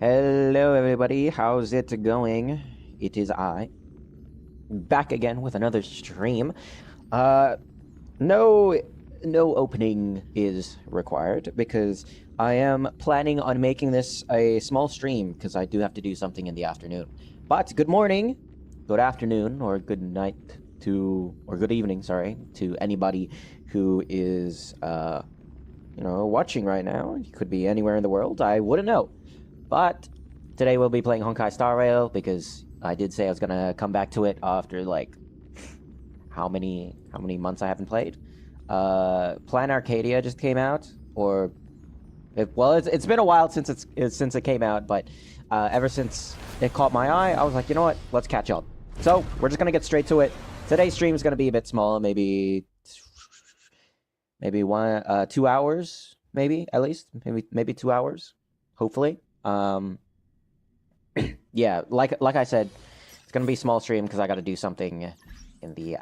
Hello everybody, how's it going? It is I, back again with another stream. No opening is required because I am planning on making this a small stream because I do have to do something in the afternoon. But good morning, good afternoon, or good night or good evening, sorry, to anybody who is, watching right now. You could be anywhere in the world, I wouldn't know. But today we'll be playing Honkai Star Rail because I did say I was gonna come back to it after like how many months I haven't played. Plan Arcadia just came out, it's been a while since it came out, but ever since it caught my eye, I was like, you know what, let's catch up. So we're just gonna get straight to it. Today's stream is gonna be a bit small, maybe 2 hours, maybe at least, maybe 2 hours, hopefully. Yeah, like I said, it's gonna be a small stream because I got to do something in the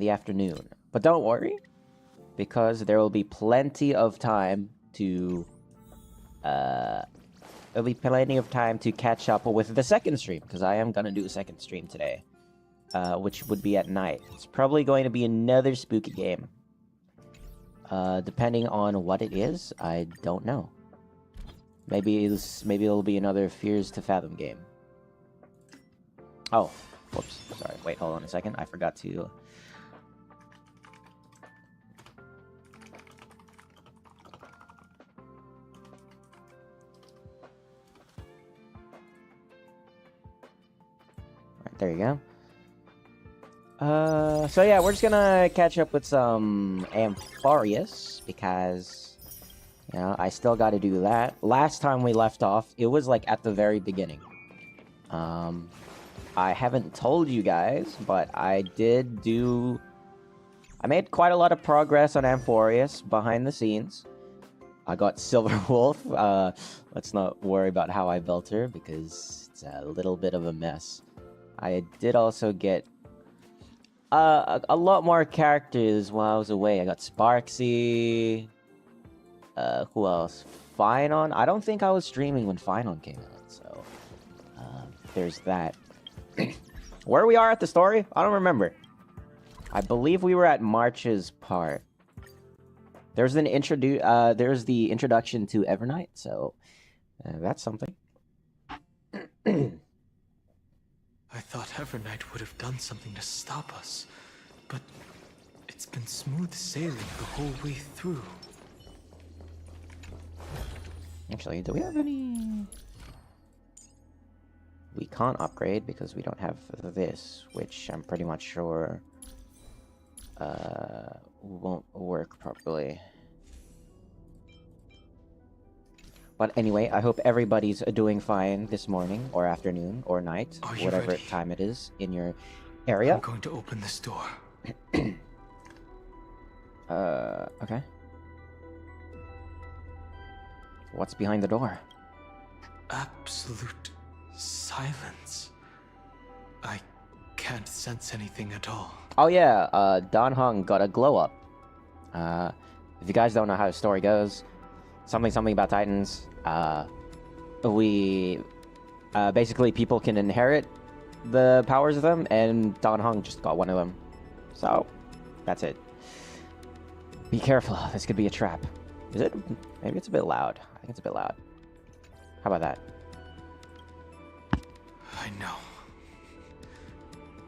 afternoon. But don't worry, because there will be plenty of time to catch up with the second stream, because I am gonna do a second stream today, which would be at night. It's probably going to be another spooky game. Depending on what it is, I don't know. Maybe it'll be another Fears to Fathom game. Oh, whoops. Sorry. Wait, hold on a second. I forgot to... Alright, there you go. So yeah, we're just gonna catch up with some Amphoreus, because... you know, I still gotta do that. Last time we left off, it was like at the very beginning. I haven't told you guys, but I made quite a lot of progress on Amphoreus behind the scenes. I got Silver Wolf. Let's not worry about how I built her, because it's a little bit of a mess. I did also get a lot more characters while I was away. I got Sparksy. Who else? Finon? I don't think I was streaming when Finon came out, so... there's that. Where we are at the story? I don't remember. I believe we were at March's part. There's the introduction to Evernight, so... that's something. I thought Evernight would have done something to stop us, but it's been smooth sailing the whole way through. Actually, do we have any... We can't upgrade because we don't have this, which I'm pretty much sure won't work properly. But anyway, I hope everybody's doing fine this morning, or afternoon, or night, whatever ready? time it is in your area. I'm going to open this door. Okay. What's behind the door? Absolute silence. I can't sense anything at all. Oh yeah, Don Hung got a glow up. If you guys don't know how the story goes, something about Titans. Basically people can inherit the powers of them, and Don Hung just got one of them. So, that's it. Be careful, this could be a trap. Is it? Maybe it's a bit loud. I think it's a bit loud. How about that? I know.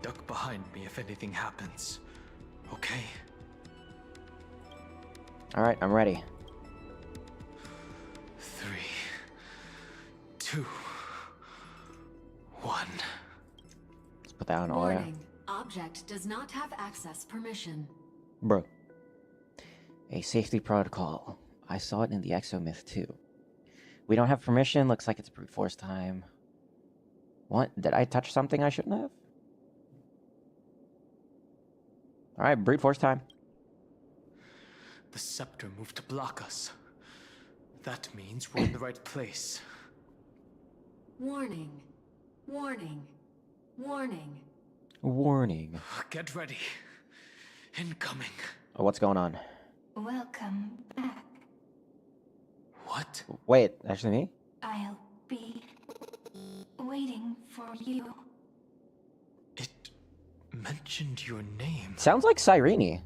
Duck behind me if anything happens. Okay? Alright, I'm ready. 3, 2, 1. Let's put that on auto. Warning. Object does not have access permission. Bro. A safety protocol. I saw it in the Exomyth too. We don't have permission. Looks like it's brute force time. What? Did I touch something I shouldn't have? Alright, brute force time. The scepter moved to block us. That means we're in the right place. Warning. Warning. Warning. Warning. Get ready. Incoming. Oh, what's going on? Welcome back. What? Wait, actually me? I'll be for you. It mentioned your name. Sounds like Cyrene.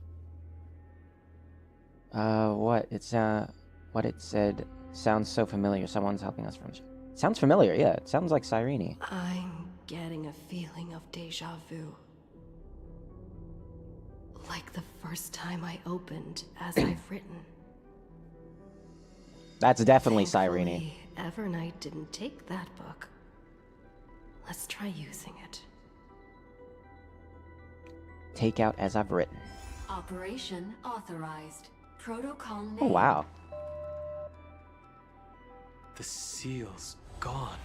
What it said sounds so familiar. Someone's helping us from... Sounds familiar, yeah. It sounds like Cyrene. I'm getting a feeling of deja vu. Like the first time I opened As I've Written. That's definitely Cyrene. Thankfully, Evernight didn't take that book. Let's try using it. Take out As I've Written. Operation authorized. Protocol name. Oh, wow. The seal's gone.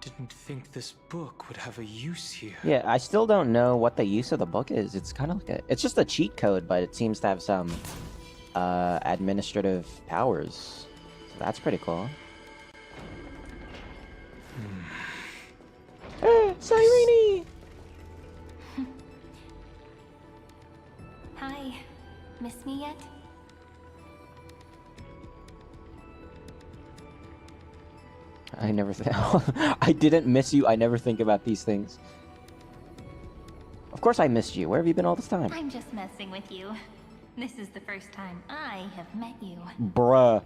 Didn't think this book would have a use here. Yeah, I still don't know what the use of the book is. It's kind of like it's just a cheat code, but it seems to have some administrative powers. So that's pretty cool. Cyrene! Hi. Miss me yet? I never I didn't miss you. I never think about these things. Of course I missed you. Where have you been all this time? I'm just messing with you. This is the first time I have met you. Bruh.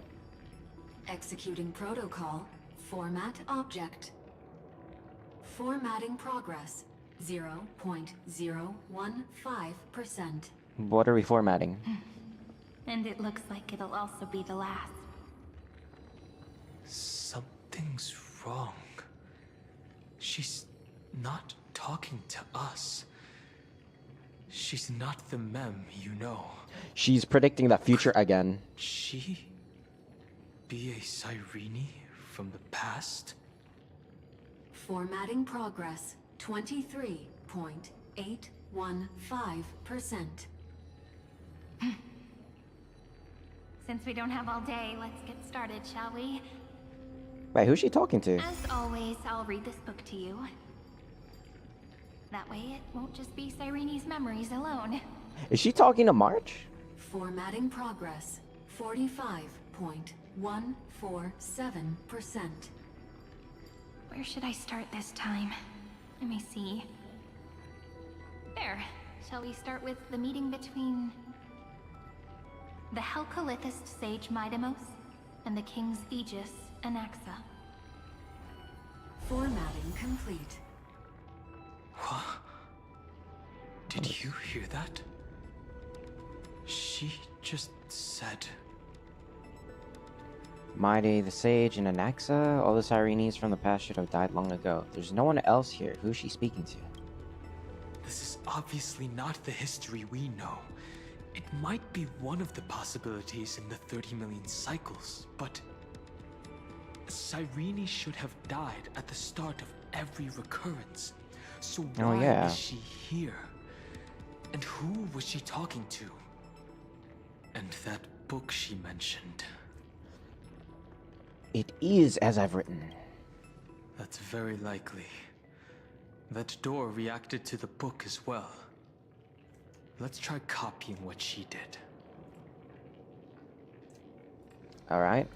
Executing protocol. Format object. Formatting progress. 0.015%. What are we formatting? And it looks like it'll also be the last. Something's wrong. She's not talking to us. She's not the mem, you know. She's predicting the future again. She be a Cyrene from the past? Formatting progress. 23.815%. Since we don't have all day, let's get started, shall we? Wait, who's she talking to? As always, I'll read this book to you. That way it won't just be Cyrene's memories alone. Is she talking to March? Formatting progress. 45.147%. Where should I start this time? Let me see. There. Shall we start with the meeting between the Helcolithist sage Midamos and the King's Aegis Anaxa? Formatting complete. What? Did you hear that? She just said... Mighty the Sage and Anaxa, all the Cyrenes from the past should have died long ago. There's no one else here. Who's she speaking to? This is obviously not the history we know. It might be one of the possibilities in the 30 million cycles, but... Cyrene should have died at the start of every recurrence. So why is she here? And who was she talking to? And that book she mentioned. It is As I've Written. That's very likely. That door reacted to the book as well. Let's try copying what she did. Alright.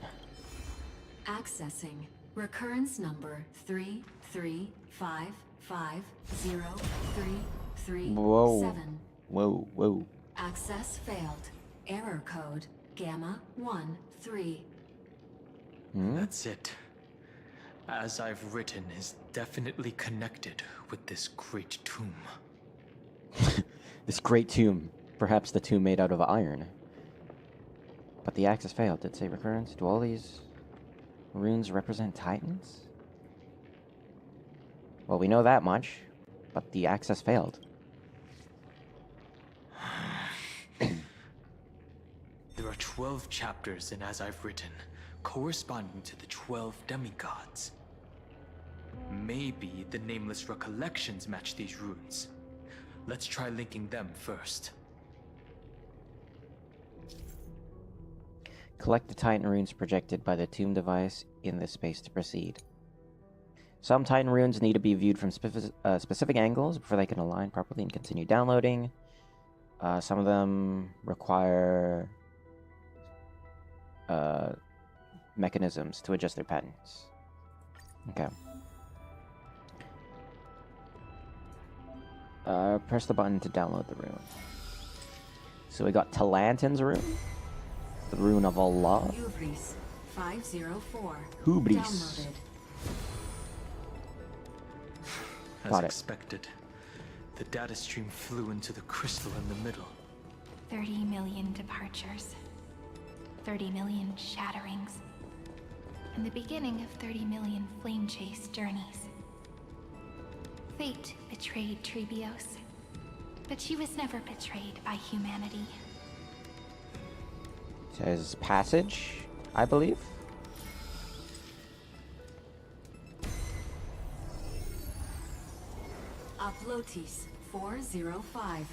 Accessing. Recurrence number 335503337. Whoa. Whoa. Access failed. Error code Gamma 13. That's it. As I've Written is definitely connected with this great tomb. This great tomb. Perhaps the tomb made out of iron. But the access failed. Did it say recurrence? Do all these runes represent titans? Well, we know that much. But the access failed. There are 12 chapters in As I've Written, corresponding to the 12 demigods. Maybe the Nameless Recollections match these runes. Let's try linking them first. Collect the Titan runes projected by the tomb device in this space to proceed. Some Titan runes need to be viewed from specific angles before they can align properly and continue downloading. Some of them require mechanisms to adjust their patterns. Okay. Press the button to download the rune. So we got Talantin's rune. The rune of Allah. Hubris 504. Hubris. Downloaded. As Got it. expected, the data stream flew into the crystal in the middle. 30 million departures. 30 million shatterings. And the beginning of 30 million flame chase journeys. Fate betrayed Trebios, but she was never betrayed by humanity. Says passage, I believe. Uplotis 405.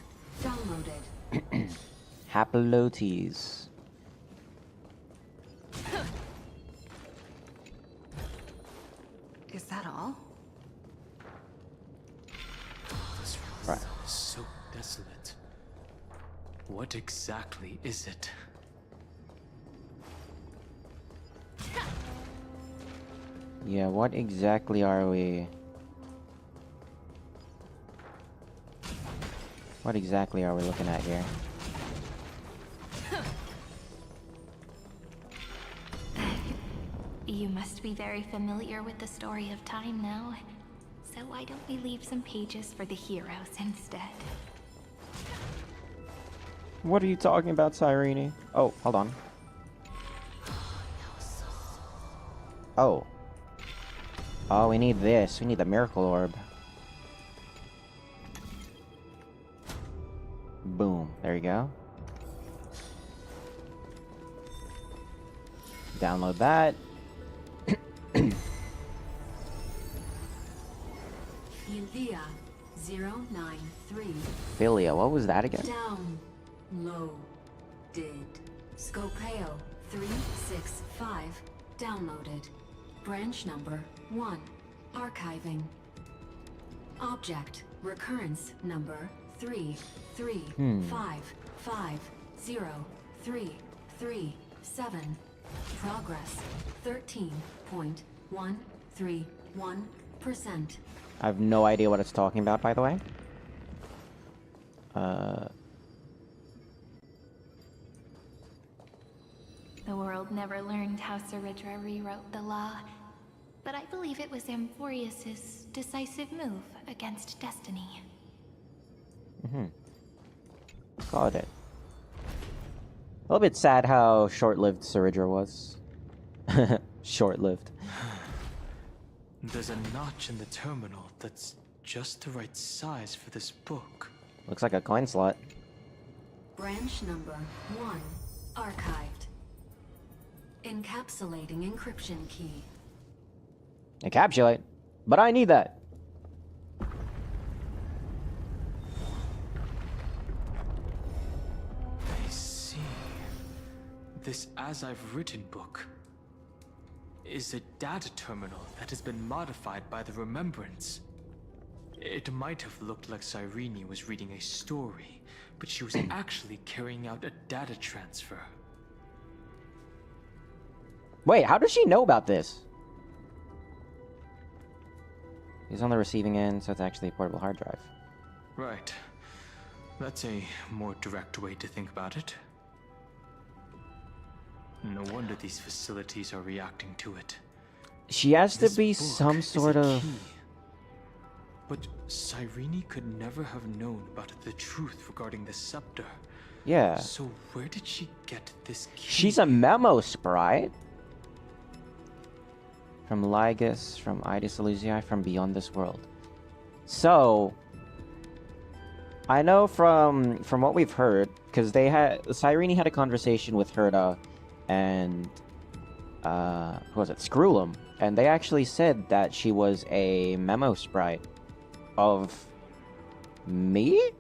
Downloaded. Haplotes. Is that all? This Right. world is so desolate. What exactly is it? Yeah, what exactly are we... What exactly are we looking at here? You must be very familiar with the story of time now. So why don't we leave some pages for the heroes instead? What are you talking about, Cyrene? Oh, hold on. Oh. Oh, we need this. We need the miracle orb. Boom. There you go. Download that. Philia 093. Philia, what was that again? Down. Low. Did. Scopeo 365. Downloaded. Branch number 1. Archiving. Object. Recurrence number 335503337. Progress 13.131%. I have no idea what it's talking about, by the way. The world never learned how Saridra rewrote the law, but I believe it was Amphoreus' decisive move against destiny. Got it. A little bit sad how short-lived Saridra was. Short-lived. There's a notch in the terminal that's just the right size for this book. Looks like a coin slot. Branch number 1. Archived. Encapsulating encryption key. Encapsulate? But I need that. I see. This As I've Written book is a data terminal that has been modified by the Remembrance. It might have looked like Cyrene was reading a story, but she was actually carrying out a data transfer. Wait, how does she know about this? He's on the receiving end, so it's actually a portable hard drive. Right. That's a more direct way to think about it. No wonder these facilities are reacting to it. She has to This be book some is sort a of... key. But Cyrene could never have known about the truth regarding the scepter. Yeah. So where did she get this key? She's a memo sprite. From Lygus, from Idis Eluzii, from beyond this world. So... I know from what we've heard, because Cyrene had a conversation with Herda and who was it? Screwlum, and they actually said that she was a memo sprite of me,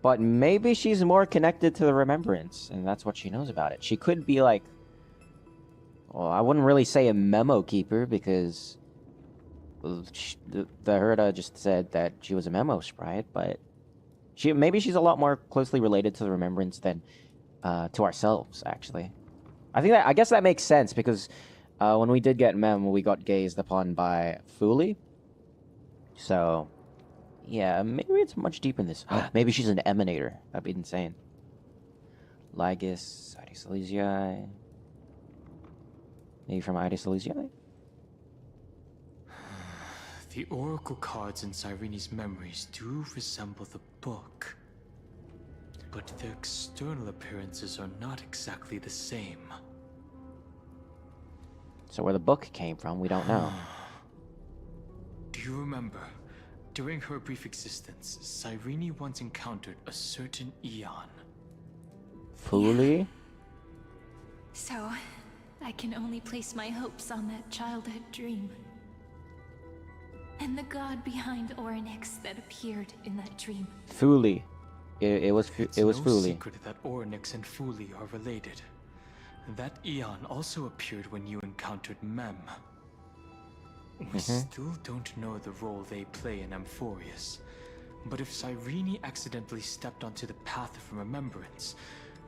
but maybe she's more connected to the Remembrance, and that's what she knows about it. She could be like, well, I wouldn't really say a memo keeper because the Herda just said that she was a memo sprite, but maybe she's a lot more closely related to the Remembrance than to ourselves, actually. I guess that makes sense because when we did get Mem, we got gazed upon by Fuli. So, Yeah, maybe it's much deeper than this. Maybe she's an emanator. That'd be insane. Lygus, Ida Silesii. Maybe from Ida Silesii? The oracle cards in Cyrene's memories do resemble the book, but their external appearances are not exactly the same. So where the book came from, we don't know. Do you remember, during her brief existence, Cyrene once encountered a certain Eon? Fully? So, I can only place my hopes on that childhood dream. And the god behind Orynyx that appeared in that dream. Fully. It was It's no Fully. Secret that Orynyx and Fully are related. That Eon also appeared when you encountered Mem. We still don't know the role they play in Amphoreus. But if Cyrene accidentally stepped onto the path of remembrance,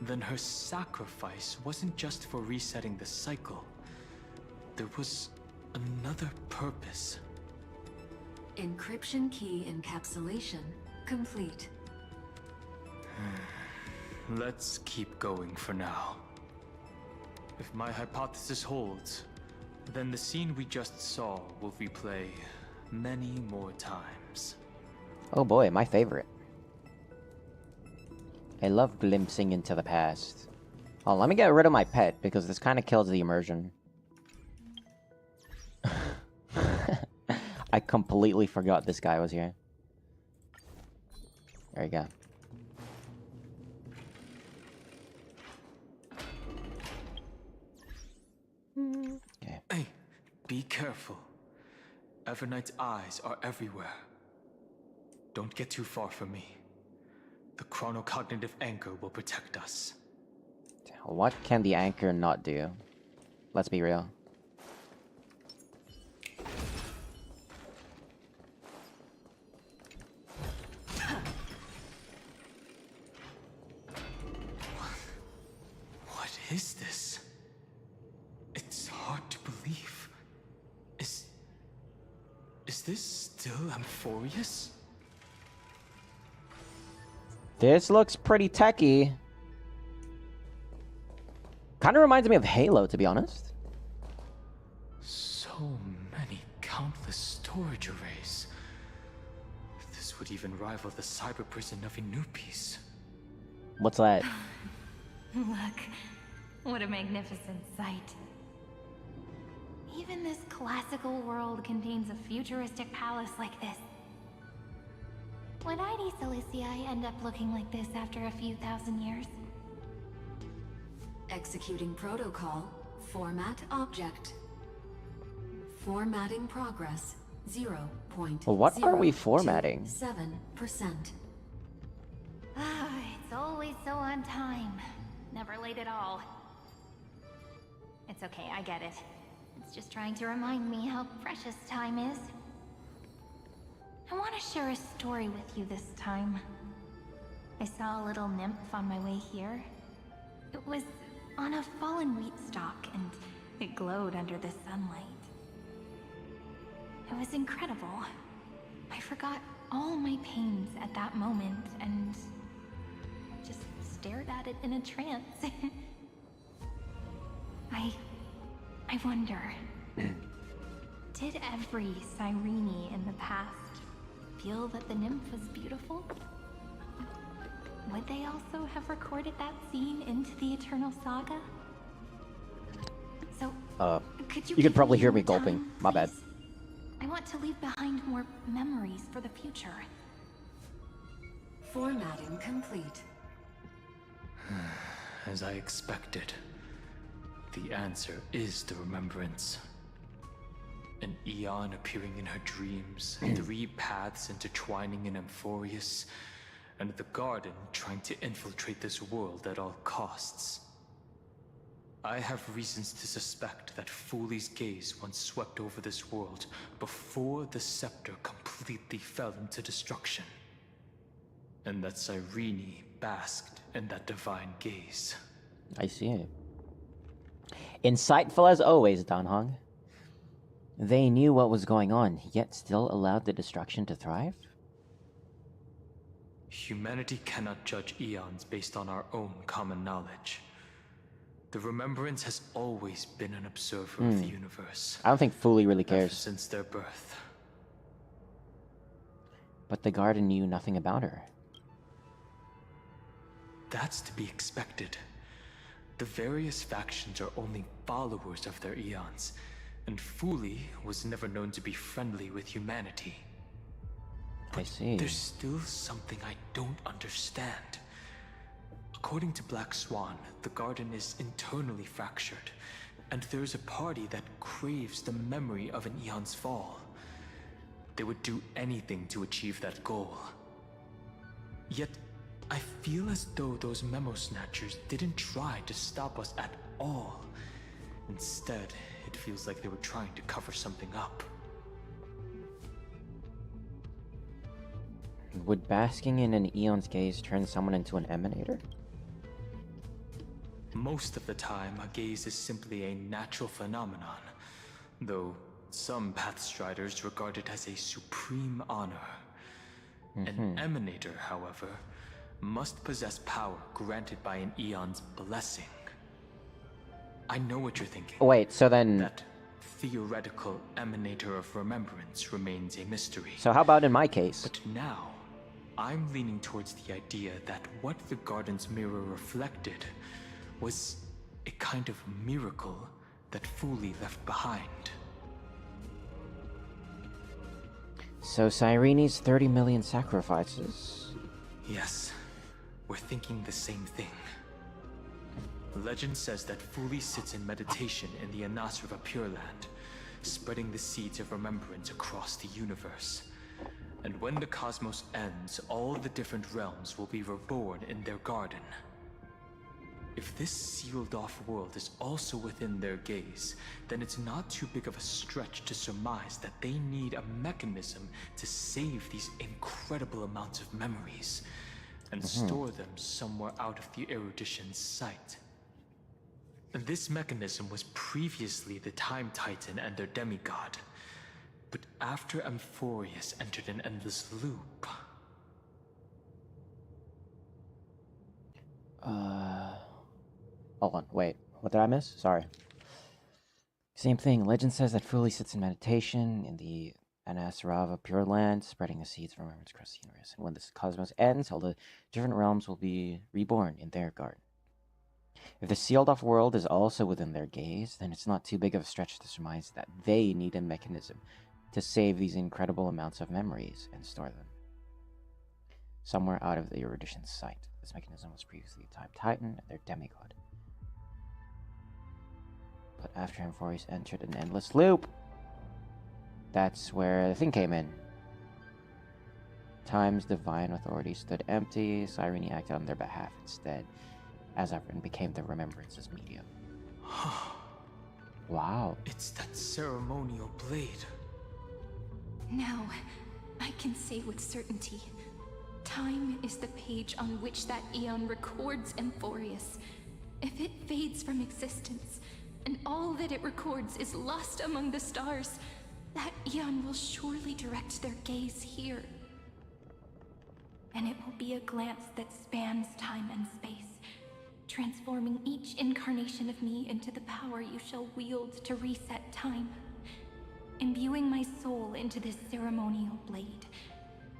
then her sacrifice wasn't just for resetting the cycle. There was another purpose. Encryption key encapsulation complete. Let's keep going for now. If my hypothesis holds, then the scene we just saw will replay many more times. Oh boy, my favorite. I love glimpsing into the past. Oh, let me get rid of my pet, because this kind of kills the immersion. I completely forgot this guy was here. There you go. Okay. Hey, be careful. Everknight's eyes are everywhere. Don't get too far from me. The chronocognitive anchor will protect us. What can the anchor not do? Let's be real. What is this? It's hard to believe. Is this still Amphoreus? This looks pretty techy. Kind of reminds me of Halo, to be honest. So many countless storage arrays. This would even rival the cyber prison of Inupis. What's that? Look, what a magnificent sight. Even this classical world contains a futuristic palace like this. Would Ida Silesii end up looking like this after a few thousand years? Executing protocol. Format object. Formatting progress. 0.07%. Well, what are we formatting? 7%. Ah, it's always so on time. Never late at all. It's okay, I get it. It's just trying to remind me how precious time is. I want to share a story with you this time. I saw a little nymph on my way here. It was on a fallen wheat stalk, and it glowed under the sunlight. It was incredible. I forgot all my pains at that moment, and just stared at it in a trance. I wonder, did every Cyrene in the past feel that the nymph was beautiful? Would they also have recorded that scene into the Eternal Saga? So, you could probably hear me gulping. Time, My bad. please? I want to leave behind more memories for the future. Formatting complete. As I expected, the answer is the remembrance. An Eon appearing in her dreams, 3 paths intertwining in Amphoreus, and the garden trying to infiltrate this world at all costs. I have reasons to suspect that Fully's gaze once swept over this world before the scepter completely fell into destruction. And that Cyrene basked in that divine gaze. I see it. Insightful as always, Dan Hong. They knew what was going on, yet still allowed the destruction to thrive? Humanity cannot judge eons based on our own common knowledge. The Remembrance has always been an observer of the universe. I don't think Fuli really cares. Ever since their birth. But the Garden knew nothing about her. That's to be expected. The various factions are only followers of their eons, and Fuli was never known to be friendly with humanity. I see. There's still something I don't understand. According to Black Swan, the Garden is internally fractured, and there's a party that craves the memory of an eon's fall. They would do anything to achieve that goal. Yet, I feel as though those memo snatchers didn't try to stop us at all. Instead, it feels like they were trying to cover something up. Would basking in an eon's gaze turn someone into an emanator? Most of the time, a gaze is simply a natural phenomenon, though some Pathstriders regard it as a supreme honor. An emanator, however, must possess power granted by an eon's blessing. I know what you're thinking. Wait, so then... That theoretical emanator of remembrance remains a mystery. So how about in my case? But now, I'm leaning towards the idea that what the Garden's mirror reflected was a kind of miracle that Fuli left behind. So Cyrene's 30 million sacrifices. Yes, we're thinking the same thing. Legend says that Fuli sits in meditation in the Anasrava Pure Land, spreading the seeds of remembrance across the universe. And when the cosmos ends, all the different realms will be reborn in their garden. If this sealed-off world is also within their gaze, then it's not too big of a stretch to surmise that they need a mechanism to save these incredible amounts of memories, and store them somewhere out of the erudition's sight. And this mechanism was previously the Time Titan and their demigod. But after Amphoreus entered an endless loop... Hold on, wait. What did I miss? Sorry. Same thing. Legend says that Fuli sits in meditation in the Anasrava Pure Land, spreading the seeds of remembrance across the universe. And when this cosmos ends, all the different realms will be reborn in their garden. If the sealed-off world is also within their gaze, then it's not too big of a stretch to surmise that they need a mechanism to save these incredible amounts of memories and store them somewhere out of the erudition's sight. This mechanism was previously a Time Titan and their demigod. But after Amphoreus entered an endless loop, that's where the thing came in. Time's divine authority stood empty. Cyrene acted on their behalf instead, as Azarin became the Remembrance's medium. Wow. It's that ceremonial blade. Now, I can say with certainty, time is the page on which that eon records Amphoreus. If it fades from existence, and all that it records is lost among the stars, that eon will surely direct their gaze here. And it will be a glance that spans time and space, transforming each incarnation of me into the power you shall wield to reset time, imbuing my soul into this ceremonial blade,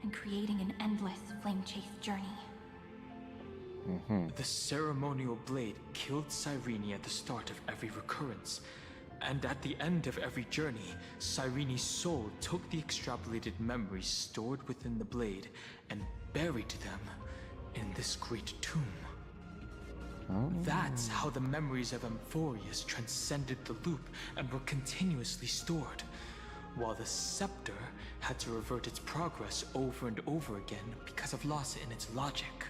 and creating an endless flame-chased journey. The ceremonial blade killed Cyrene at the start of every recurrence, and at the end of every journey, Cyrene's soul took the extrapolated memories stored within the blade and buried them in this great tomb. That's how the memories of Amphoreus transcended the loop and were continuously stored, while the scepter had to revert its progress over and over again because of loss in its logic.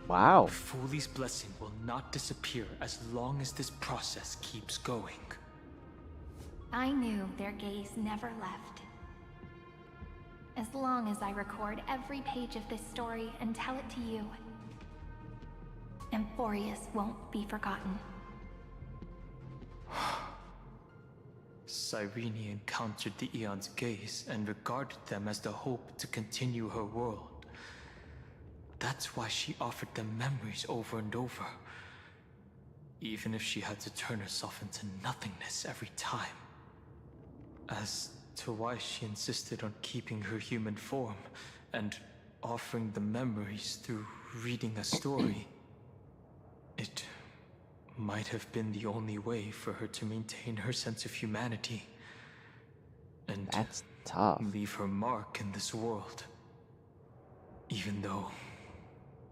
Wow. Fuli's blessing will not disappear as long as this process keeps going. I knew their gaze never left. As long as I record every page of this story and tell it to you, Amphoreus won't be forgotten. Cyrene encountered the Eon's gaze and regarded them as the hope to continue her world. That's why she offered them memories over and over. Even if she had to turn herself into nothingness every time. As to why she insisted on keeping her human form and offering the memories through reading a story, it might have been the only way for her to maintain her sense of humanity and That's tough. leave her mark in this world. Even though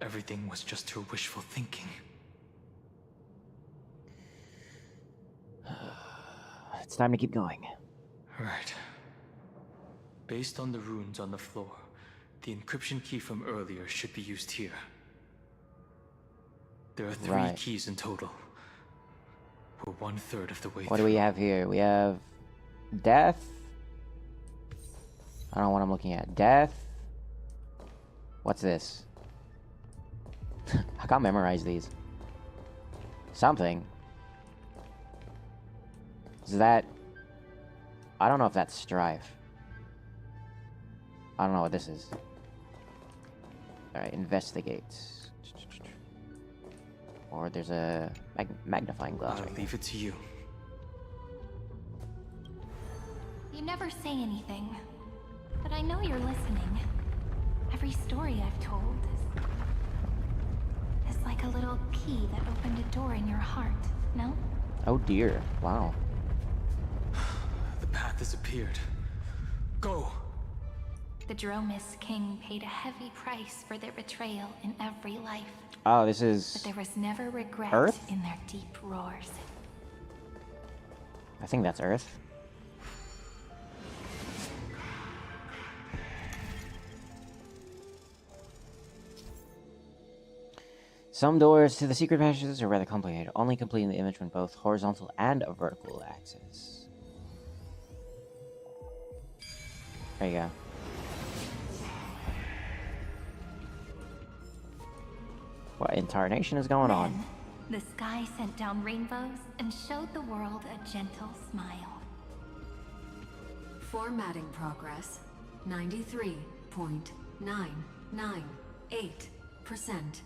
everything was just her wishful thinking. It's time to keep going. Right. Based on the runes on the floor, the encryption key from earlier should be used here. There are three keys in total. We're 1/3 of the way through. What do we have here? We have death. I don't know what I'm looking at. Death. What's this? I can't memorize these. Something. Is that... I don't know if that's strife. I don't know what this is. Alright, investigate. Or there's a magnifying glass. I'll leave it to you. You never say anything, but I know you're listening. Every story I've told is like a little key that opened a door in your heart, no? Oh dear, wow. The path has appeared. Go! The Dromis King paid a heavy price for their betrayal in every life. Oh, this is... But there was never regret Earth? in their deep roars. I think that's Earth. Some doors to the secret passages are rather complicated, only completing the image when both horizontal and a vertical axis. There you go. What in tarnation is going on? The sky sent down rainbows and showed the world a gentle smile. Formatting progress 93.998%.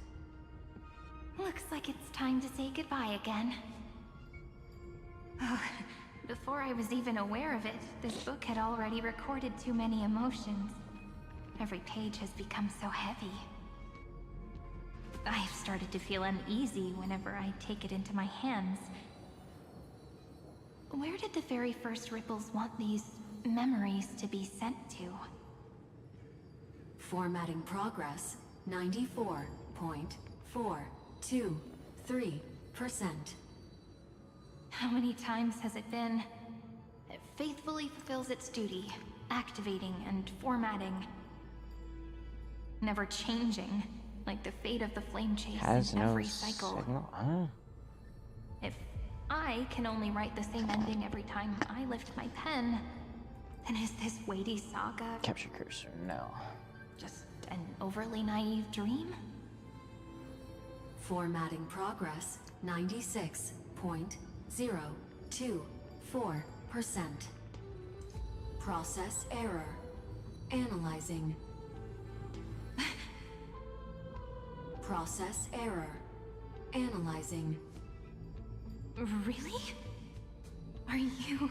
Looks like it's time to say goodbye again. Before I was even aware of it, this book had already recorded too many emotions. Every page has become so heavy. I've started to feel uneasy whenever I take it into my hands. Where did the very first ripples want these memories to be sent to? Formatting progress 94.423%. How many times has it been? It faithfully fulfills its duty, activating and formatting. Never changing, like the fate of the flame chase Has in no every cycle. signal? Huh? If I can only write the same ending every time I lift my pen, then is this weighty saga Capture cursor, no. just an overly naive dream? Formatting progress 96.024%. Process error. Analyzing. Process error. Analyzing. Really? Are you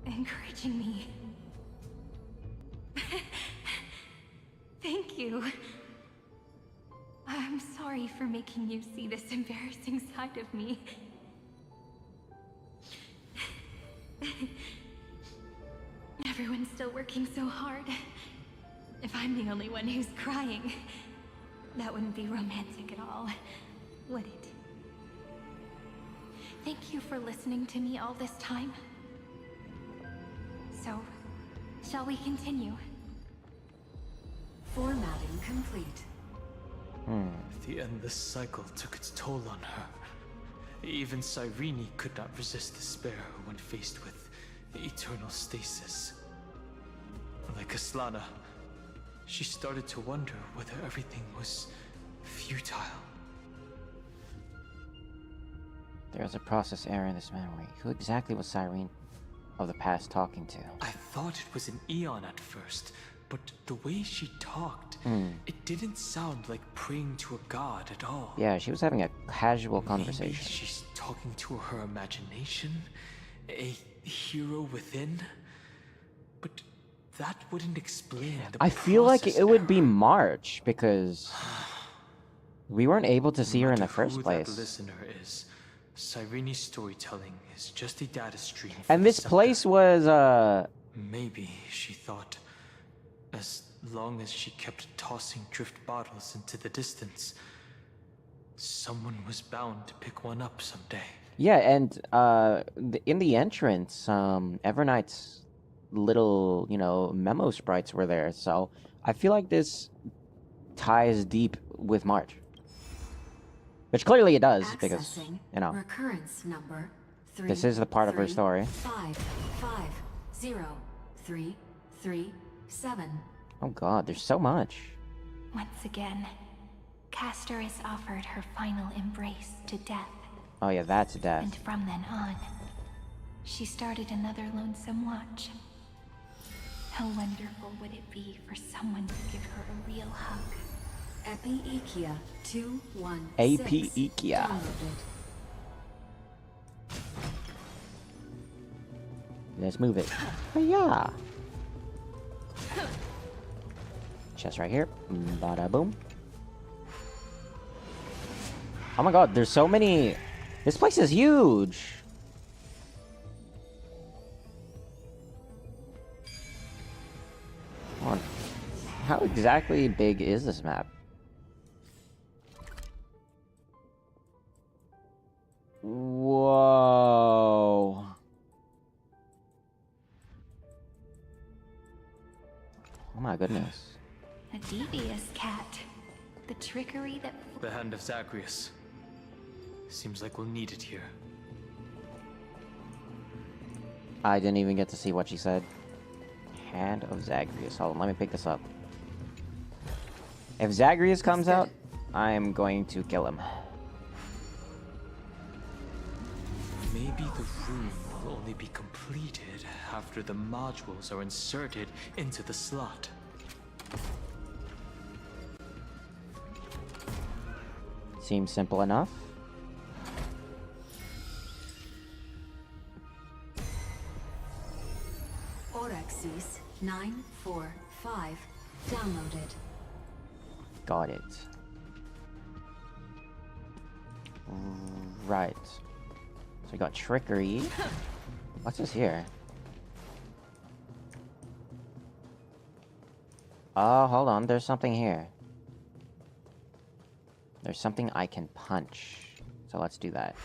encouraging me? Thank you. I'm sorry for making you see this embarrassing side of me. Everyone's still working so hard. If I'm the only one who's crying, that wouldn't be romantic at all, would it? Thank you for listening to me all this time. So, shall we continue? Formatting complete. At the end, this cycle took its toll on her. Even Cyrene could not resist despair when faced with eternal stasis. Like Aslana, she started to wonder whether everything was futile. There was a process error in this memory. Who exactly was Cyrene of the past talking to? I thought it was an Eon at first, but the way she talked, it didn't sound like praying to a god at all. Yeah, she was having a casual conversation. Maybe she's talking to her imagination, a hero within. But that wouldn't explain the I feel like process it would be error. March because we weren't able to see her in the first Who place. that listener is, Cyrene's storytelling is just a data stream. And this place was Maybe she thought, as long as she kept tossing drift bottles into the distance, someone was bound to pick one up someday. yeah, and in the entrance, Evernight's little, memo sprites were there. So I feel like this ties deep with March. Which clearly it does, because, Accessing recurrence number 3, this is the part of her 3, story. 5, 5, 0, 3, 3, 7. Oh god, there's so much. Once again, Castor is offered her final embrace to death. Oh yeah, that's death. And from then on, she started another lonesome watch. How wonderful would it be for someone to give her a real hug? Epiekia 216. Epiekia. Downloaded. Let's move it. Yeah. Chest right here. Bada boom. Oh my god, there's so many. This place is huge. Hold on. How exactly big is this map? Whoa. Oh my goodness. A devious cat. The trickery that... The hand of Zagreus. Seems like we'll need it here. I didn't even get to see what she said. Hand of Zagreus. Hold on, let me pick this up. If Zagreus comes out, I'm going to kill him. Maybe the room will only be completed after the modules are inserted into the slot. Seems simple enough. Orexis 945 downloaded. Got it. Right. So we got trickery. What's this here? Oh, hold on. There's something here. There's something I can punch. So let's do that.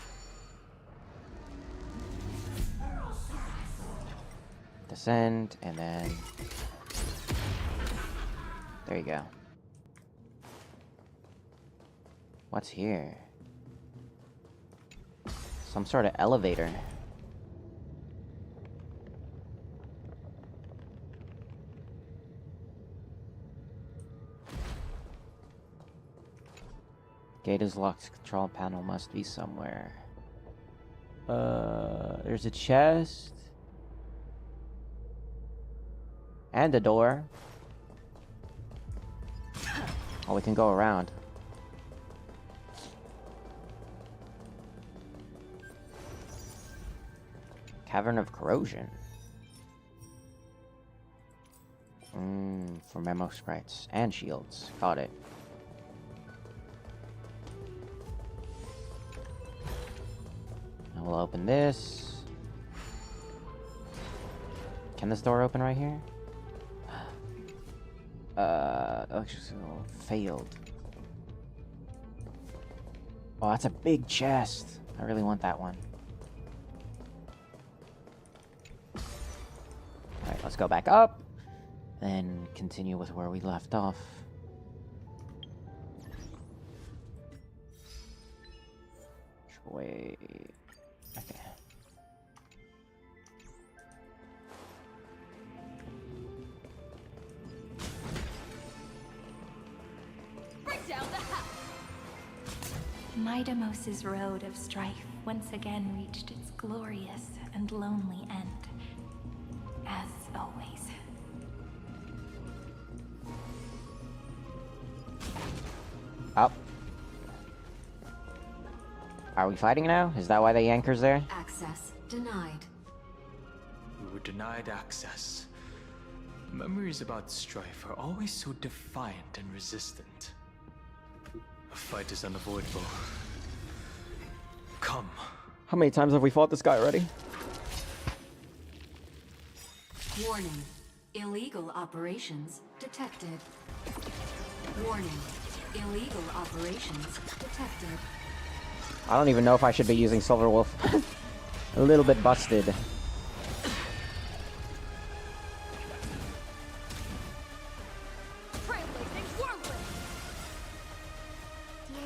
Descend, and then... There you go. What's here? Some sort of elevator. Gate is locked. Control panel must be somewhere. There's a chest. And a door. Oh, we can go around. Cavern of Corrosion. For memo sprites and shields. Got it. Now we'll open this. Can this door open right here? Failed. Oh, that's a big chest. I really want that one. Alright, let's go back up. And continue with where we left off. Wait. Okay. Midamos's road of strife once again reached its glorious and lonely end. As always. Up. Are we fighting now? Is that why the anchor's there? Access denied. We were denied access. Memories about strife are always so defiant and resistant. A fight is unavoidable. Come. How many times have we fought this guy already? Warning. Illegal operations detected. Warning. Illegal operations detected. I don't even know if I should be using Silver Wolf. A little bit busted. Dear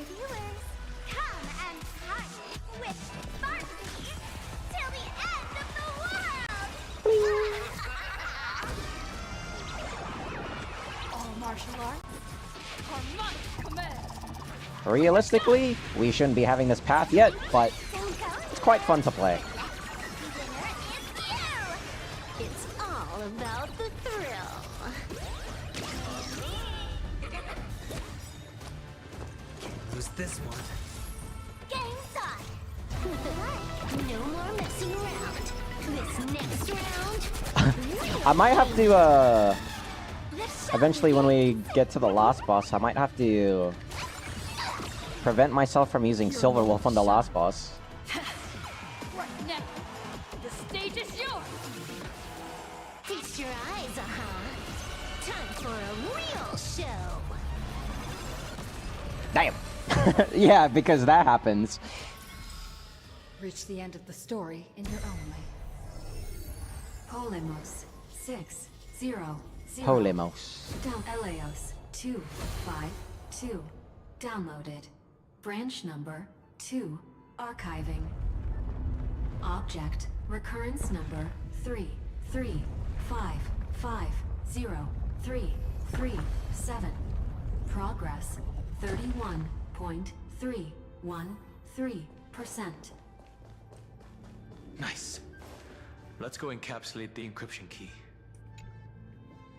viewers, come and party with Barbie till the end of the world! All martial arts are my command! Realistically, we shouldn't be having this path yet, but it's quite fun to play. It's all about the thrill. Who's this one? Game time! With the like, no more messing around. This next round, I might have to, eventually when we get to the last boss, I might have to prevent myself from using Silver Wolf on the last boss. right now, the stage is yours! Feast your eyes, time for a real show! Damn! Yeah, because that happens. Reach the end of the story in your own way. Polemos 600. Polemos. Down Eleos 252. Downloaded. Branch number 2. Archiving. Object recurrence number 335503337. Progress 31.313%. Nice. Let's go encapsulate the encryption key.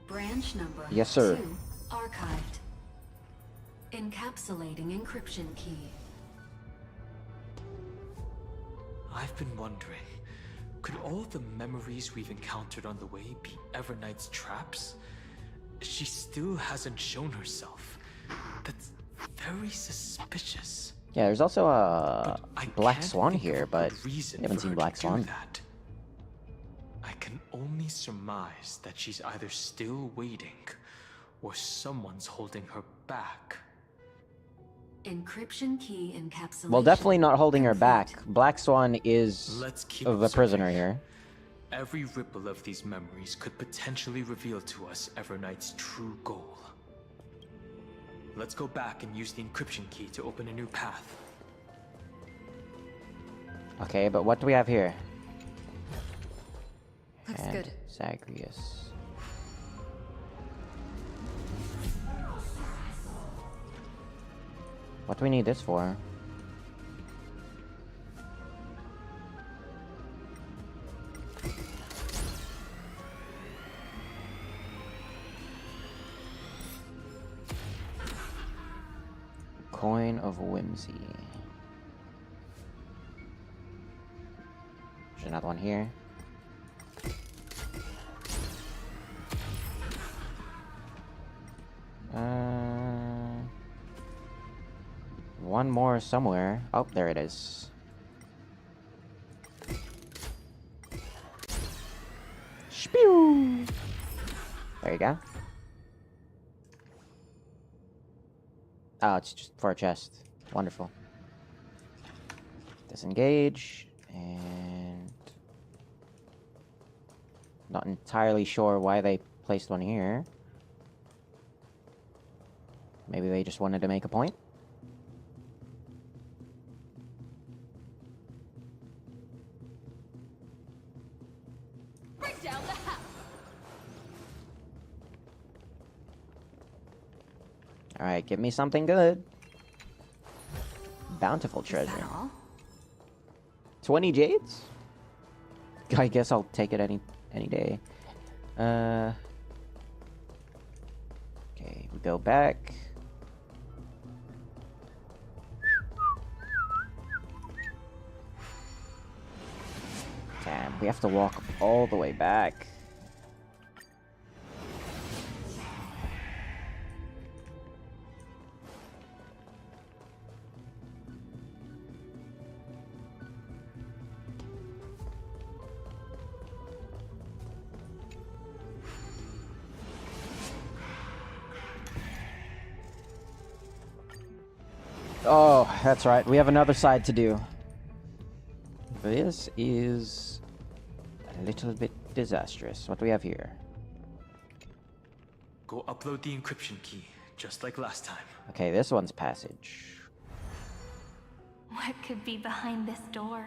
Branch number Yes, sir. 2 archived. Encapsulating encryption key. I've been wondering, could all the memories we've encountered on the way be Everknight's traps? She still hasn't shown herself. That's very suspicious. Yeah, there's also a But I Black can't Swan think of here, a but good reason we haven't for seen her Black to do Swan. that. I can only surmise that she's either still waiting, or someone's holding her back. Encryption key encapsulation. Well, definitely not holding her back. Black Swan is Let's keep the observing. prisoner here. Every ripple of these memories could potentially reveal to us Everknight's true goal. Let's go back and use the encryption key to open a new path. Okay, but what do we have here? Looks And good. Zagreus. What do we need this for? Coin of Whimsy. There's another one here. One more somewhere. Oh, there it is. Spew! There you go. Oh, it's just for a chest. Wonderful. Disengage. And... not entirely sure why they placed one here. Maybe they just wanted to make a point? Bring down the house! Alright, give me something good. Bountiful Is treasure. that all? 20 jades? I guess I'll take it any day. Okay, we go back. We have to walk all the way back. Oh, that's right. We have another side to do. This is a little bit disastrous. What do we have here? Go upload the encryption key, just like last time. Okay, this one's passage. What could be behind this door?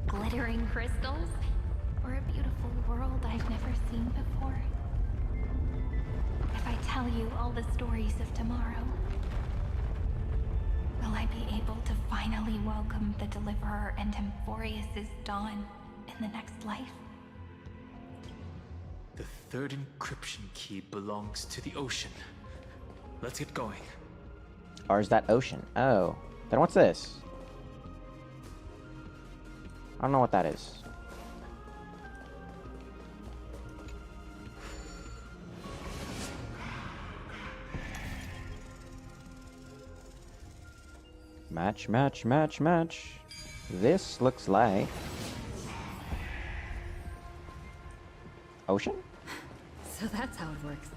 Glittering crystals? Or a beautiful world I've never seen before? If I tell you all the stories of tomorrow, will I be able to finally welcome the Deliverer and Amphoreus' dawn in the next life? The third encryption key belongs to the ocean. Let's get going. Or is that ocean? Oh. Then what's this? I don't know what that is. Match, match, match, match. This looks like... ocean? So that's how it works.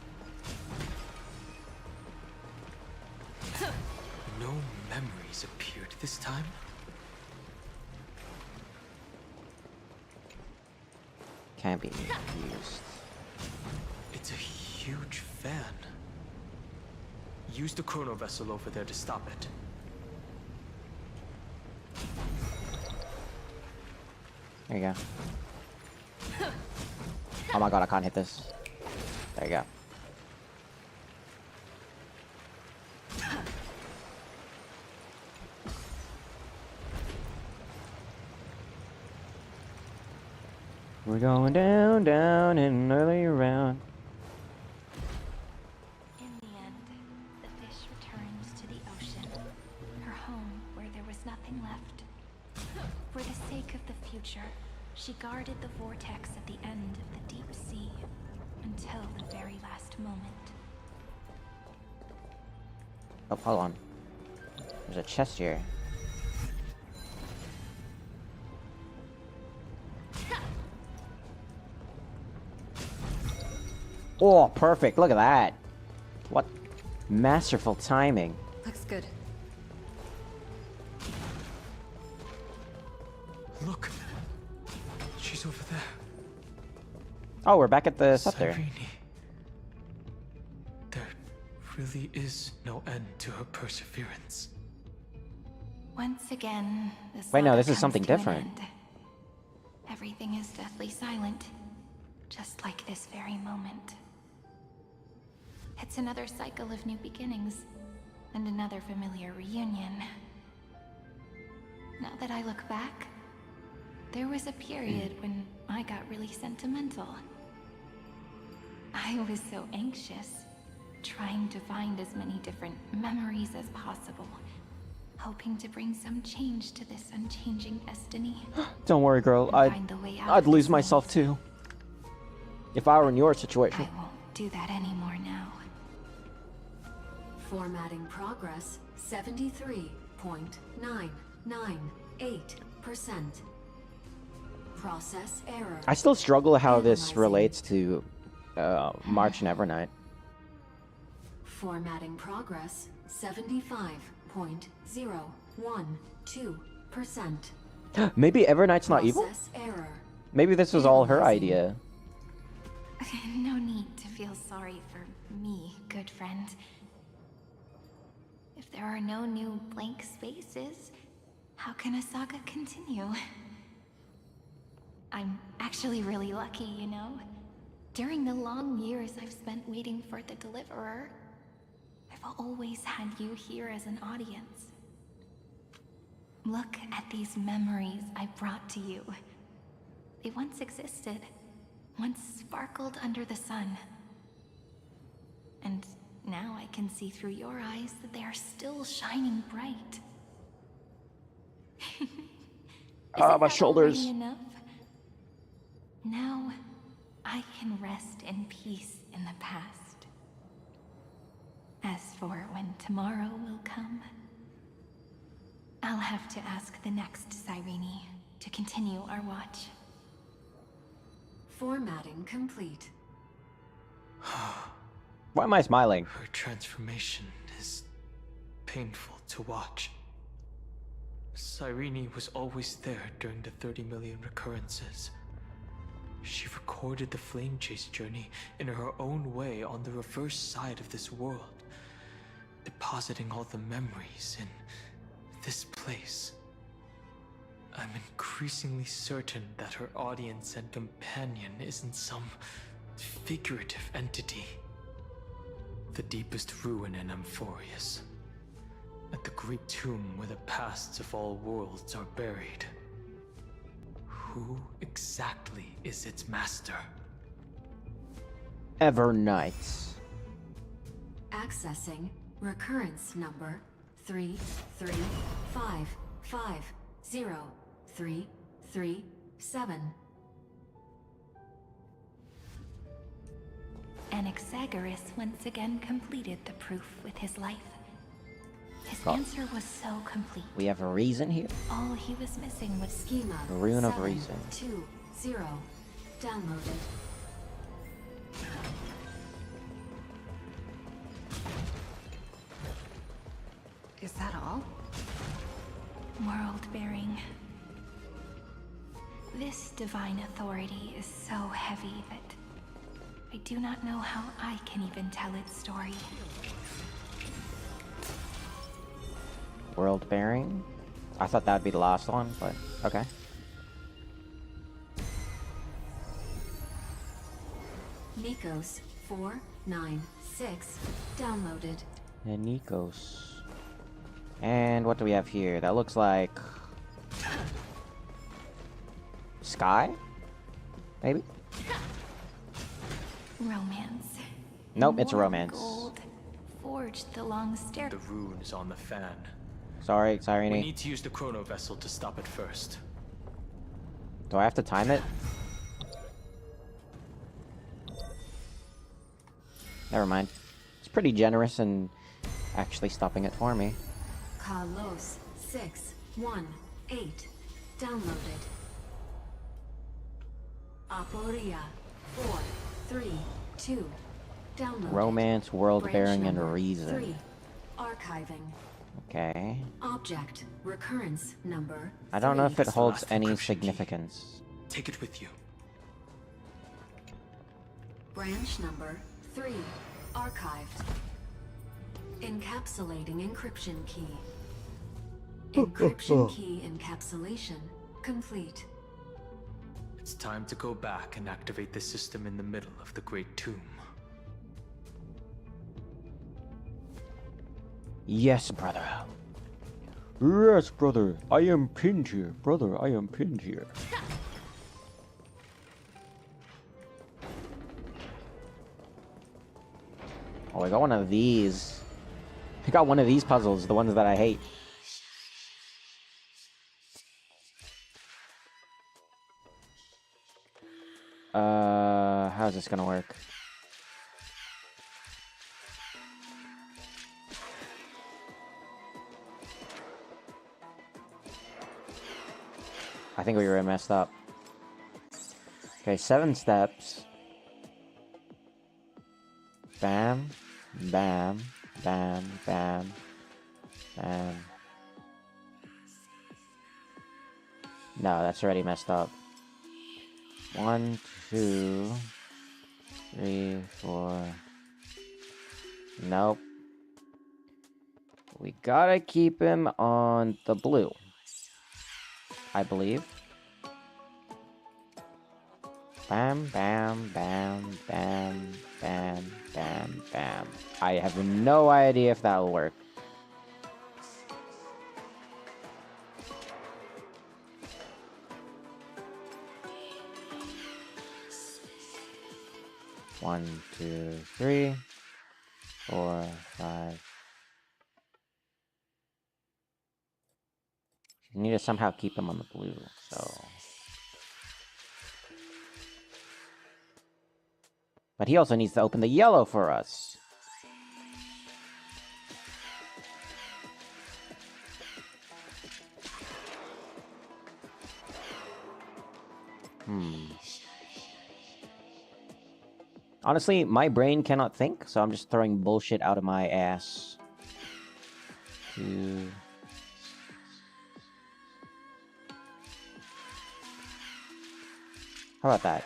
No memories appeared this time. Can't be used. It's a huge fan. Use the chrono vessel over there to stop it. There you go. Oh my god, I can't hit this. There you go. We're going down, down, and early around. In the end, the fish returned to the ocean, her home where there was nothing left. For the sake of the future, she guarded the vortex at the end of the deep sea until the very last moment. Oh, hold on. There's a chest here. Oh, perfect. Look at that. What masterful timing. Looks good. Look! She's over there. Oh, we're back at the scepter. Cyrene. There really is no end to her perseverance. Once again, the Wait, no, saga this is comes something to an different. end. Everything is deathly silent, just like this very moment. It's another cycle of new beginnings, and another familiar reunion. Now that I look back, there was a period when I got really sentimental. I was so anxious, trying to find as many different memories as possible, hoping to bring some change to this unchanging destiny. Don't worry, girl. and find the way out I'd of lose this myself maze. too. If I were in your situation. I won't do that anymore now. Formatting progress 73.998%. Process error. I still struggle how this Analyzing. relates to March and Evernight. Formatting progress 75.012%. Maybe Evernight's not evil? Process error. Maybe this was all her Analyzing. idea. No need to feel sorry for me, good friend. If there are no new blank spaces, how can a saga continue? I'm actually really lucky, you know? During the long years I've spent waiting for the Deliverer, I've always had you here as an audience. Look at these memories I brought to you. They once existed, once sparkled under the sun. And now I can see through your eyes that they are still shining bright. My Isn't that shoulders. already enough? Now, I can rest in peace in the past. As for when tomorrow will come, I'll have to ask the next Cyrene to continue our watch. Formatting complete. Why am I smiling? Her transformation is painful to watch. Cyrene was always there during the 30 million recurrences. She recorded the Flame Chase journey in her own way on the reverse side of this world, depositing all the memories in this place. I'm increasingly certain that her audience and companion isn't some figurative entity. The deepest ruin in Amphoreus, at the great tomb where the pasts of all worlds are buried. Who exactly is its master? Evernight. Accessing recurrence number 335503337. Anaxagoras once again completed the proof with his life. His Oh. answer was so complete. We have a reason here. All he was missing was Schema The Rune of Reason. 720 downloaded. Is that all? world-bearing. This divine authority is so heavy that I do not know how I can even tell its story. World bearing? I thought that'd be the last one, but okay. Nikos 496 downloaded. And Nikos. And what do we have here? That looks like Sky? Maybe? Romance. Nope, it's a Warm romance. Gold forged the long stair. The rune is on the fan. Sorry, We Cyrene. need to use the chrono vessel to stop it first. Do I have to time it? Never mind. It's pretty generous in actually stopping it for me. Carlos 618 downloaded. Aporia 432 downloaded. Romance, world Branch bearing, and number reason. 3 archiving. Okay. Object recurrence number. I don't know if it That's the holds last any encryption key. significance. Take it with you. Branch number 3 archived. Encapsulating encryption key. Encryption key encapsulation complete. It's time to go back and activate the system in the middle of the Great Tomb. Yes, brother. Yes, brother. I am pinned here. Brother, I am pinned here. Oh, I got one of these. I got one of these puzzles, the ones that I hate. How's this gonna work? I think we were messed up. Okay, 7 steps. Bam, bam, bam, bam, bam. No, that's already messed up. 1, 2, 3, 4. Nope. We gotta keep him on the blue, I believe. Bam, bam, bam, bam, bam, bam, bam. I have no idea if that'll work. One, 2, 3, 4, 5. You need to somehow keep him on the blue, so... But he also needs to open the yellow for us. Honestly, my brain cannot think, so I'm just throwing bullshit out of my ass. How about that?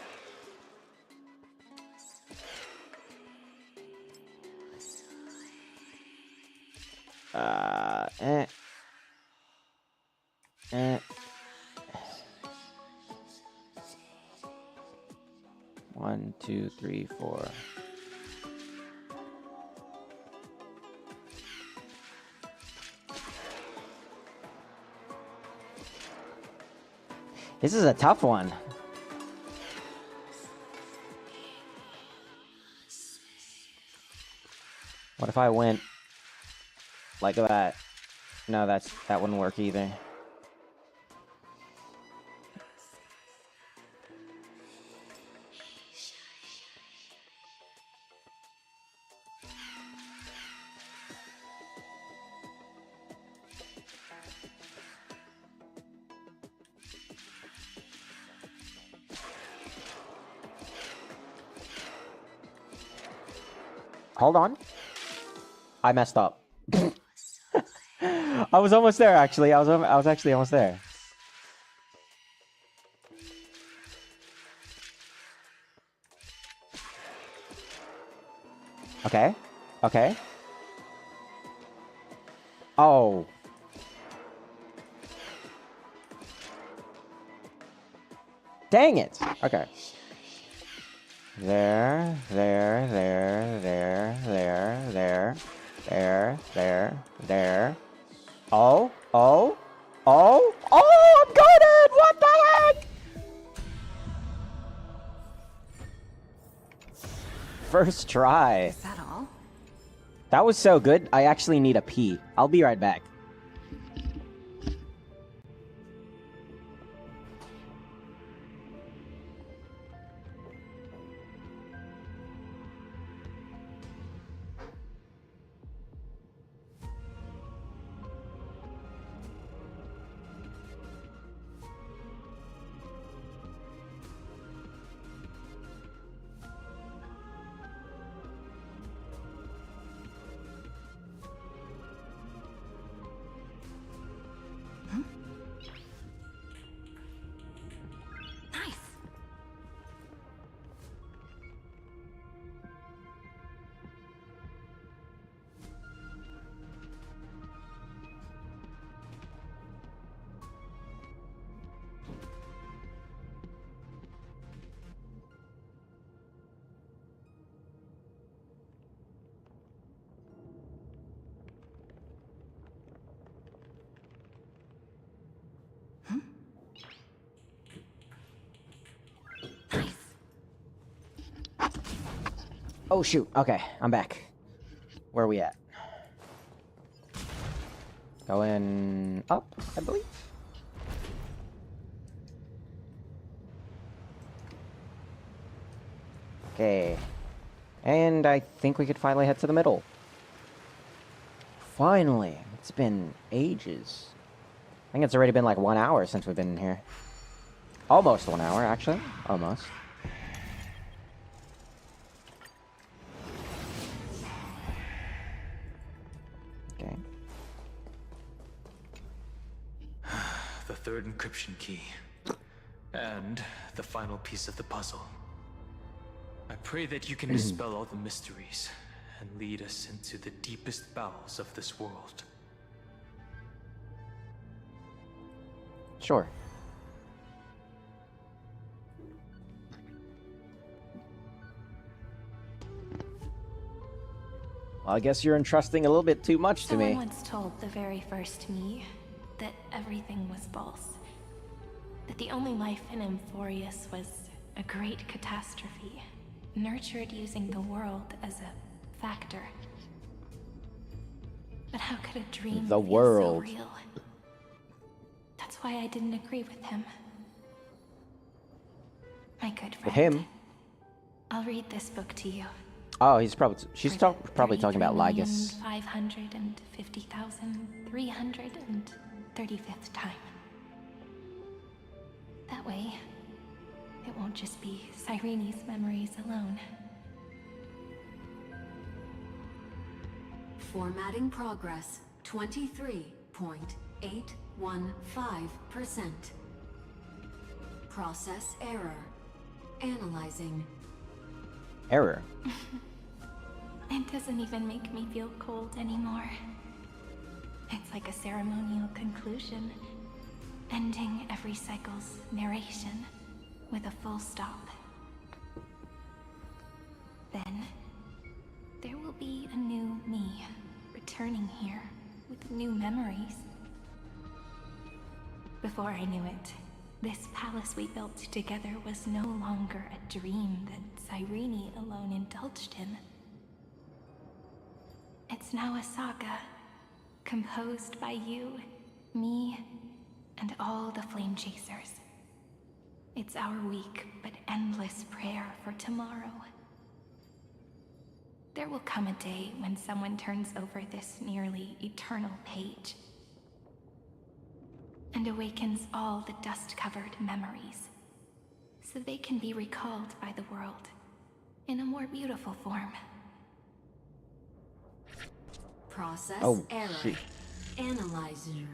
One, two, three, four. This is a tough one. What if I went like that? No, that wouldn't work either. Hold on. I messed up. I was almost there, actually. I was actually almost there. Okay. Okay. Oh. Dang it. Okay. There. Oh, I'm good! What the heck? First try. Is that all? That was so good, I actually need a pee. I'll be right back. Oh shoot, okay, I'm back. Where are we at? Going up, I believe? Okay. And I think we could finally head to the middle. Finally! It's been ages. I think it's already been like 1 hour since we've been in here. Almost 1 hour, actually. Almost. Okay. The third encryption key. And the final piece of the puzzle. I pray that you can dispel all the mysteries and lead us into the deepest bowels of this world. Sure. Well, I guess you're entrusting a little bit too much to me. Someone once told the very first me that everything was false. That the only life in Amphoreus was a great catastrophe, nurtured using the world as a factor. But how could a dream The feel world. so real? That's why I didn't agree with him. My good friend. With him? I'll read this book to you. Oh, she's probably talking about Lygus. 550,335th time. That way, it won't just be Cyrene's memories alone. Formatting progress 23.815%. Process error. Analyzing. Error. It doesn't even make me feel cold anymore. It's like a ceremonial conclusion, ending every cycle's narration with a full stop. Then, there will be a new me returning here with new memories. Before I knew it, this palace we built together was no longer a dream that Cyrene alone indulged in. It's now a saga, composed by you, me, and all the Flame Chasers. It's our weak but endless prayer for tomorrow. There will come a day when someone turns over this nearly eternal page and awakens all the dust-covered memories, so they can be recalled by the world in a more beautiful form. Process error. Shit. Analyzing.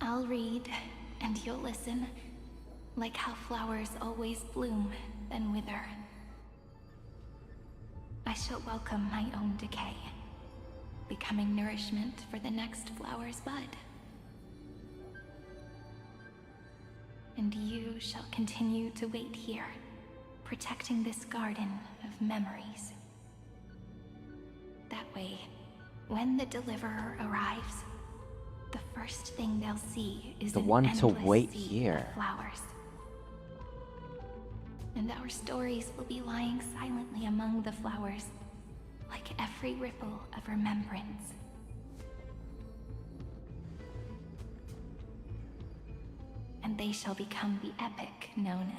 I'll read, and you'll listen, like how flowers always bloom, then wither. I shall welcome my own decay, becoming nourishment for the next flower's bud. And you shall continue to wait here, protecting this garden of memories. That way, when the deliverer arrives, the first thing they'll see is The an one to endless wait sea here. of flowers. And our stories will be lying silently among the flowers, like every ripple of remembrance. And they shall become the epic known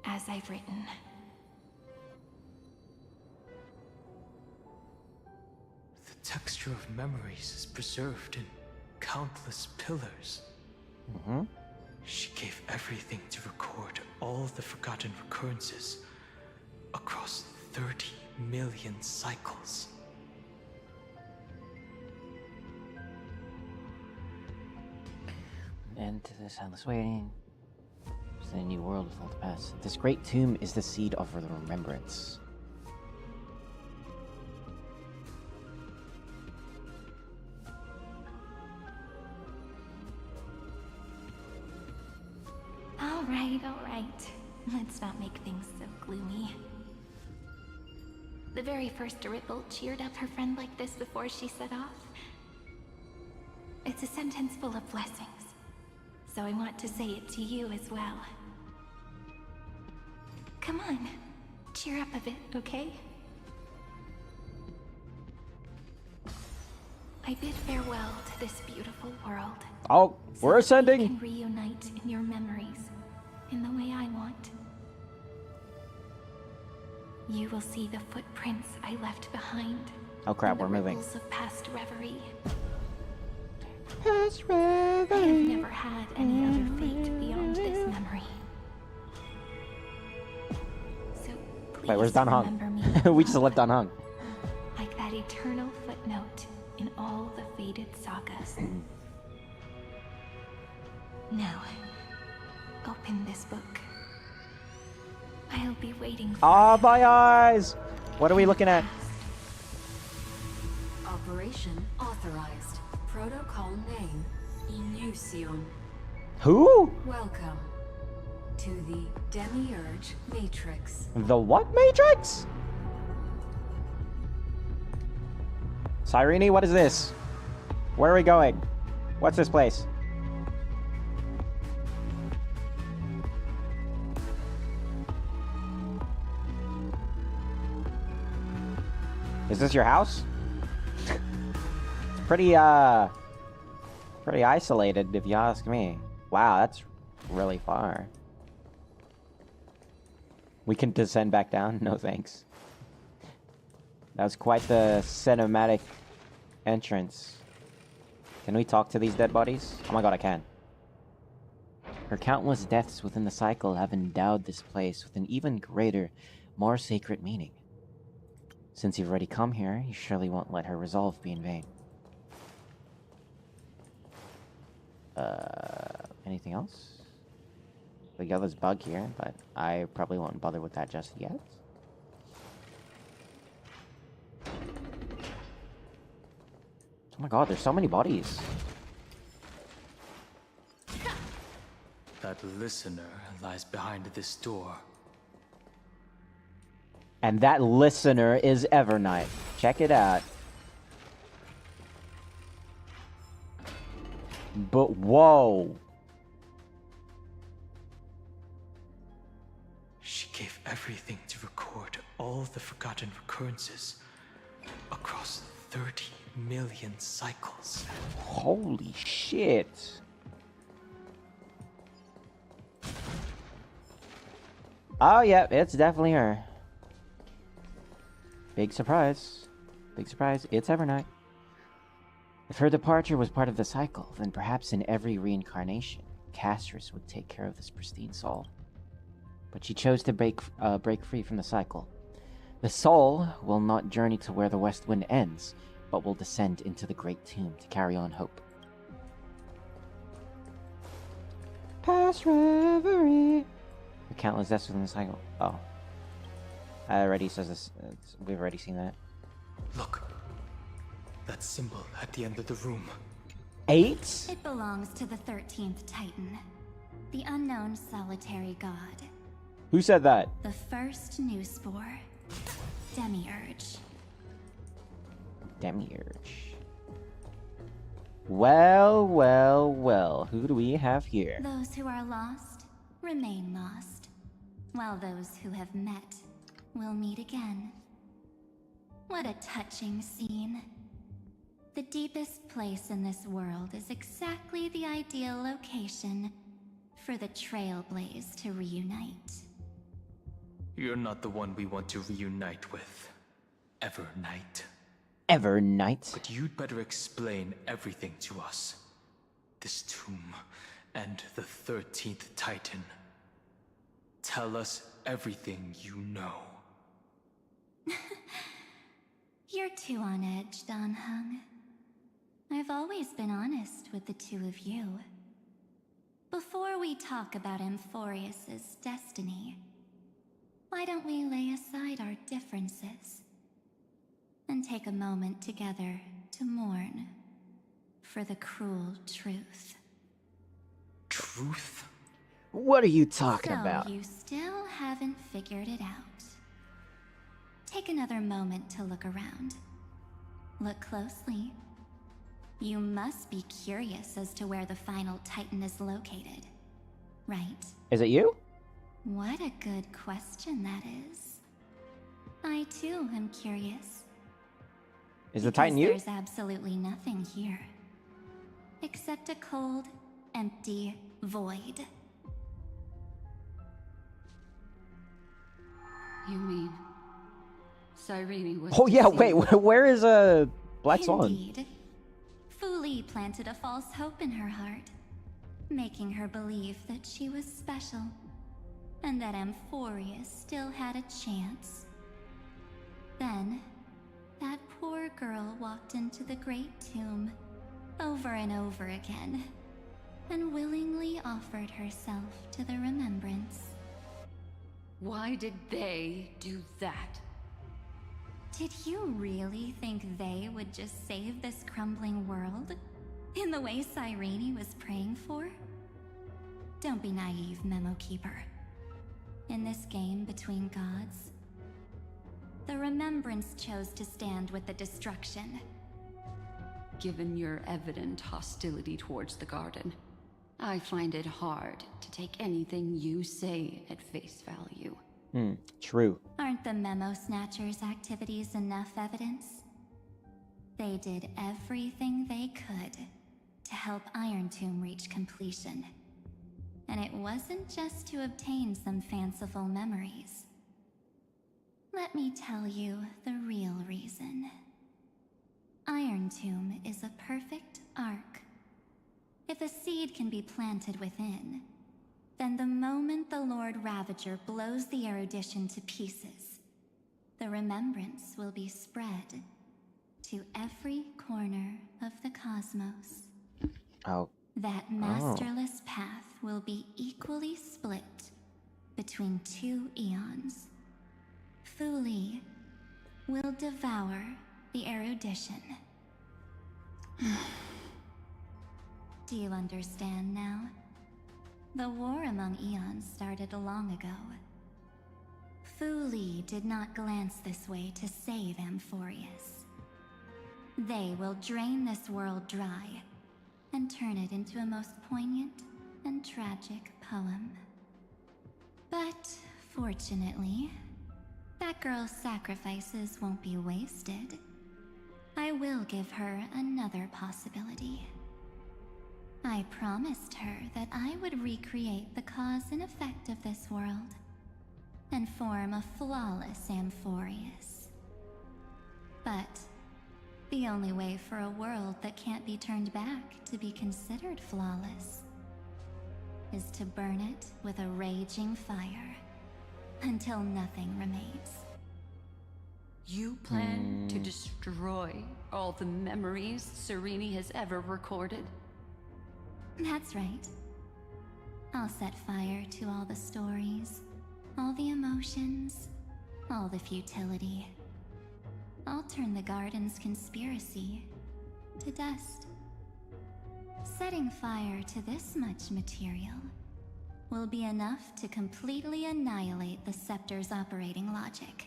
as I've written. The texture of memories is preserved in countless pillars. Mm-hmm. She gave everything to record all the forgotten recurrences across 30 million cycles. And to this endless waiting, the new world is all to pass. This great tomb is the seed of the remembrance. All right. Let's not make things so gloomy. The very first Ripple cheered up her friend like this before she set off. It's a sentence full of blessings, so I want to say it to you as well. Come on, cheer up a bit, okay? I bid farewell to this beautiful world. Oh, so we're that ascending! we can reunite in your memories, in the way I want. You will see the footprints I left behind. Oh crap, and the we're moving. ripples of past reverie. Past I have reverie. never had any other fate beyond this memory. So please Wait, where's Dan remember Hong? me We just well, left Dan Hong. like that eternal footnote in all the faded sagas. Now, open this book. I'll be waiting for Ah, you. my eyes! What are we looking at? Operation authorized. Protocol name Illusion. Who? Welcome to the Demiurge Matrix. The what Matrix? Cyrene, what is this? Where are we going? What's this place? Is this your house? It's pretty isolated if you ask me. Wow, that's really far. We can descend back down? No thanks. That was quite the cinematic entrance. Can we talk to these dead bodies? Oh my god, I can. Her countless deaths within the cycle have endowed this place with an even greater, more sacred meaning. Since you've already come here, you surely won't let her resolve be in vain. Anything else? We got this bug here, but I probably won't bother with that just yet. Oh my god, there's so many bodies. That listener lies behind this door. And that listener is Evernight. Check it out. But whoa. She gave everything to record all the forgotten recurrences across 30 million cycles. Holy shit. Oh, yeah, it's definitely her. Big surprise. Big surprise. It's Evernight. If her departure was part of the cycle, then perhaps in every reincarnation, Castrus would take care of this pristine soul. But she chose to break free from the cycle. The soul will not journey to where the West Wind ends, but will descend into the Great Tomb to carry on hope. Past reverie. The countless deaths within the cycle. Oh. I already says this. We've already seen that. Look. That symbol at the end of the room. 8? It belongs to the 13th Titan, the unknown solitary god. Who said that? The first new spore, Demiurge. Demiurge. Well, well, well. Who do we have here? Those who are lost remain lost, while those who have met will meet again. What a touching scene. The deepest place in this world is exactly the ideal location for the Trailblaze to reunite. You're not the one we want to reunite with, Evernight. Evernight? But you'd better explain everything to us. This tomb and the 13th Titan. Tell us everything you know. You're too on edge, Don Hung. I've always been honest with the two of you. Before we talk about Amphoreus' destiny, why don't we lay aside our differences and take a moment together to mourn for the cruel truth? Truth? What are you talking about? So you still haven't figured it out. Take another moment to look around. Look closely. You must be curious as to where the final Titan is located, right? Is it you? What a good question that is. I too am curious. Is the Titan you? There's absolutely nothing here. Except a cold, empty void. You mean Cyrene was Oh yeah, deceived? wait, where is Black Swan? Indeed. Fuli planted a false hope in her heart, making her believe that she was special, and that Amphoreus still had a chance. Then, that poor girl walked into the Great Tomb, over and over again, and willingly offered herself to the remembrance. Why did they do that? Did you really think they would just save this crumbling world? In the way Cyrene was praying for? Don't be naive, Memo Keeper. In this game between gods, the Remembrance chose to stand with the destruction. Given your evident hostility towards the garden, I find it hard to take anything you say at face value. True. Aren't the Memo Snatchers' activities enough evidence? They did everything they could to help Iron Tomb reach completion. And it wasn't just to obtain some fanciful memories. Let me tell you the real reason. Iron Tomb is a perfect arc. If a seed can be planted within, then the moment the Lord Ravager blows the erudition to pieces, the remembrance will be spread to every corner of the cosmos. Oh. That masterless path will be equally split between two eons. Fu Li will devour the erudition. Do you understand now? The war among eons started long ago. Fu Li did not glance this way to save Amphoreus. They will drain this world dry and turn it into a most poignant and tragic poem. But fortunately, that girl's sacrifices won't be wasted. I will give her another possibility. I promised her that I would recreate the cause and effect of this world and form a flawless Amphoreus. But the only way for a world that can't be turned back to be considered flawless is to burn it with a raging fire until nothing remains. You plan to destroy all the memories Serene has ever recorded? That's right. I'll set fire to all the stories, all the emotions, all the futility. I'll turn the garden's conspiracy to dust. Setting fire to this much material will be enough to completely annihilate the scepter's operating logic.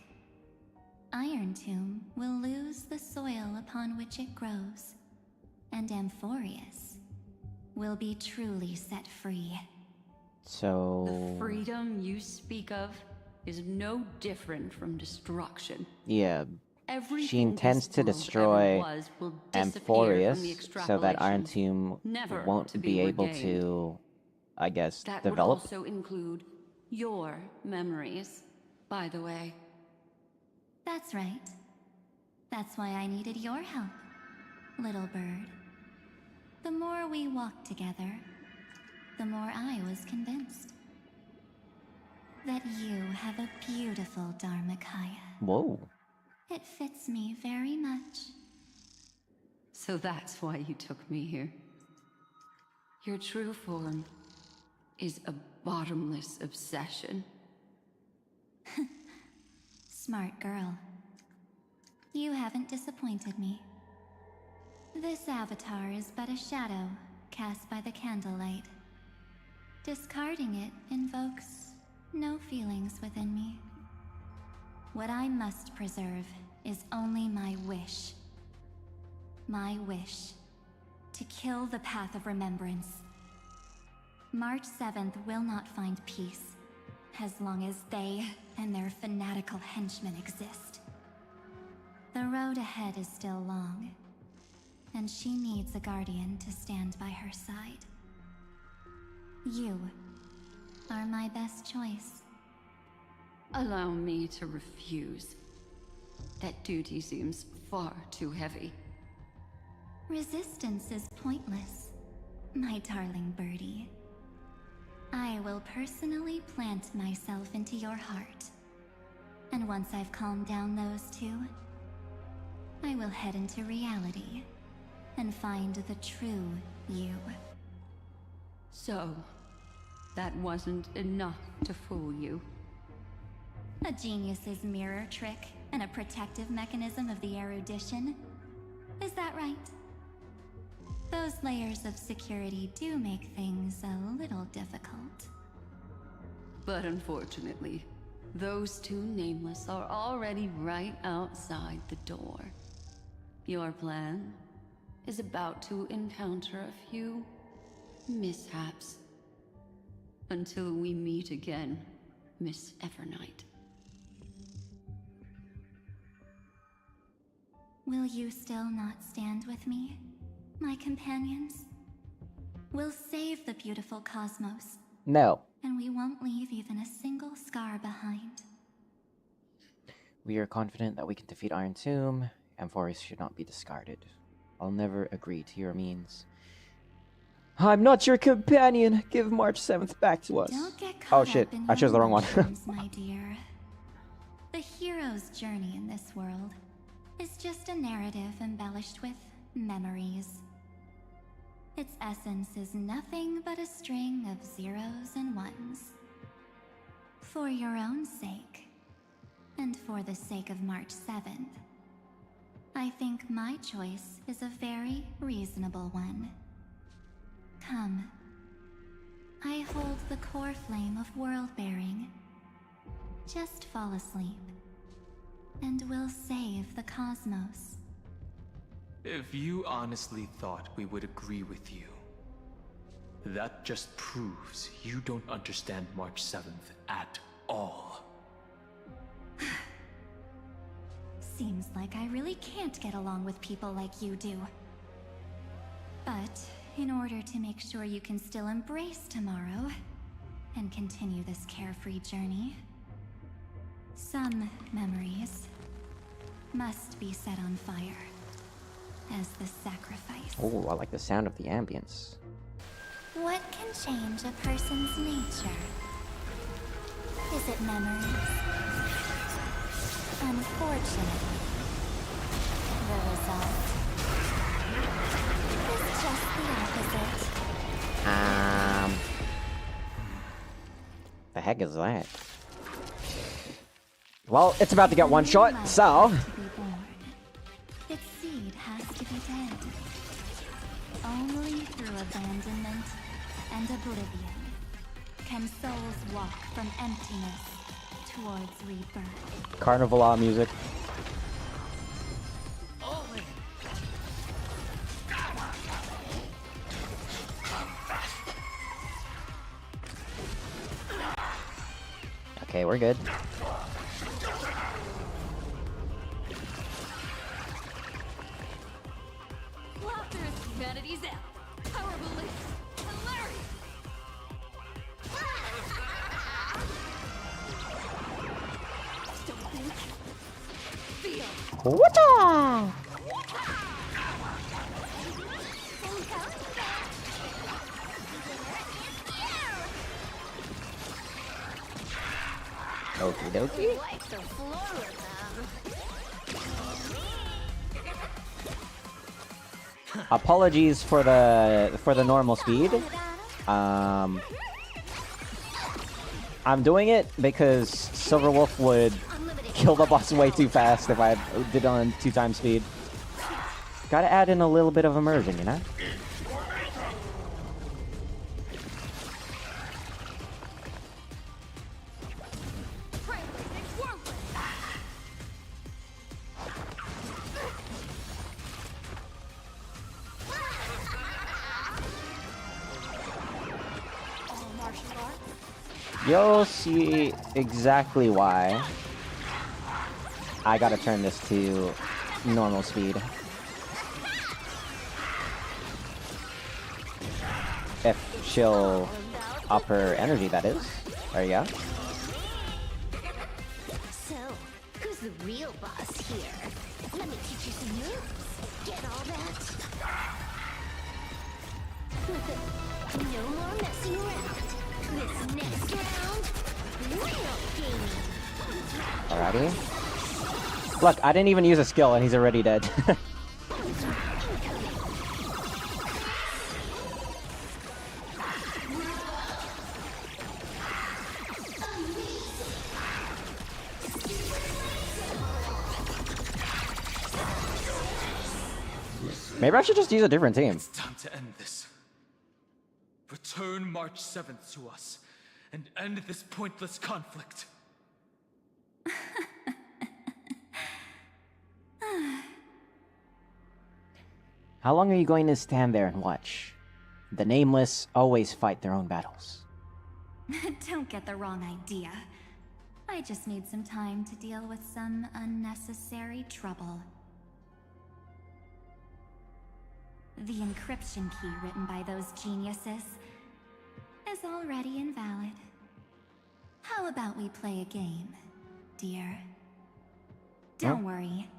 Iron Tomb will lose the soil upon which it grows, and Amphoreus will be truly set free. So... The freedom you speak of is no different from destruction. Yeah. Everything She intends to destroy Amphoreus so that Iron Tomb won't be able to, I guess, that develop. Would also include your memories, by the way. That's right. That's why I needed your help, little bird. The more we walked together, the more I was convinced that you have a beautiful Dharmakaya. Whoa. It fits me very much. So that's why you took me here. Your true form is a bottomless obsession. Smart girl. You haven't disappointed me. This avatar is but a shadow cast by the candlelight. Discarding it invokes no feelings within me. What I must preserve is only my wish. My wish to kill the path of remembrance. March 7th will not find peace as long as they and their fanatical henchmen exist. The road ahead is still long, and she needs a guardian to stand by her side. You are my best choice. Allow me to refuse. That duty seems far too heavy. Resistance is pointless, my darling birdie. I will personally plant myself into your heart. And once I've calmed down those two, I will head into reality and find the true you. So, that wasn't enough to fool you. A genius's mirror trick and a protective mechanism of the erudition. Is that right? Those layers of security do make things a little difficult. But unfortunately, those two nameless are already right outside the door. Your plan is about to encounter a few mishaps. Until we meet again, Miss Evernight. Will you still not stand with me, my companions? We'll save the beautiful cosmos. No. And we won't leave even a single scar behind. We are confident that we can defeat Iron Tomb. Amphoreus should not be discarded. I'll never agree to your means. I'm not your companion. Give March 7th back to us. Don't get caught Oh shit, up in I chose the wrong one. emotions, my dear. The hero's journey in this world is just a narrative embellished with memories. Its essence is nothing but a string of zeros and ones. For your own sake, and for the sake of March 7th, I think my choice is a very reasonable one. Come. I hold the core flame of world-bearing. Just fall asleep, and we'll save the cosmos. If you honestly thought we would agree with you, that just proves you don't understand March 7th at all. Seems like I really can't get along with people like you do. But in order to make sure you can still embrace tomorrow and continue this carefree journey, some memories must be set on fire as the sacrifice. Oh, I like the sound of the ambience. What can change a person's nature? Is it memories? Unfortunately, the result is just the opposite. The heck is that? Well, it's about to get one shot, so... To be born, its seed has to be dead. Only through abandonment and oblivion can souls walk from emptiness towards rebirth. Carnival music. Okay, we're good. Laughter is humanity's out. Power beliefs. Hilarious. Don't think. Feel. Wata! Okie dokie. Wipe the floor with them. Apologies for the normal speed. I'm doing it because Silverwolf would kill the boss way too fast if I did it on 2x speed. Gotta add in a little bit of immersion, you know? You'll see exactly why I gotta turn this to normal speed. If she'll up her energy, that is. There you go. So, who's the real boss here? Let me teach you some moves. Get all that? No more messing around. This next round, real gaming. Alrighty. Look, I didn't even use a skill and he's already dead. Maybe I should just use a different team. It's time to end this. Return March 7th to us and end this pointless conflict. How long are you going to stand there and watch? The Nameless always fight their own battles. Don't get the wrong idea. I just need some time to deal with some unnecessary trouble. The encryption key written by those geniuses is already invalid. How about we play a game, dear? Don't worry.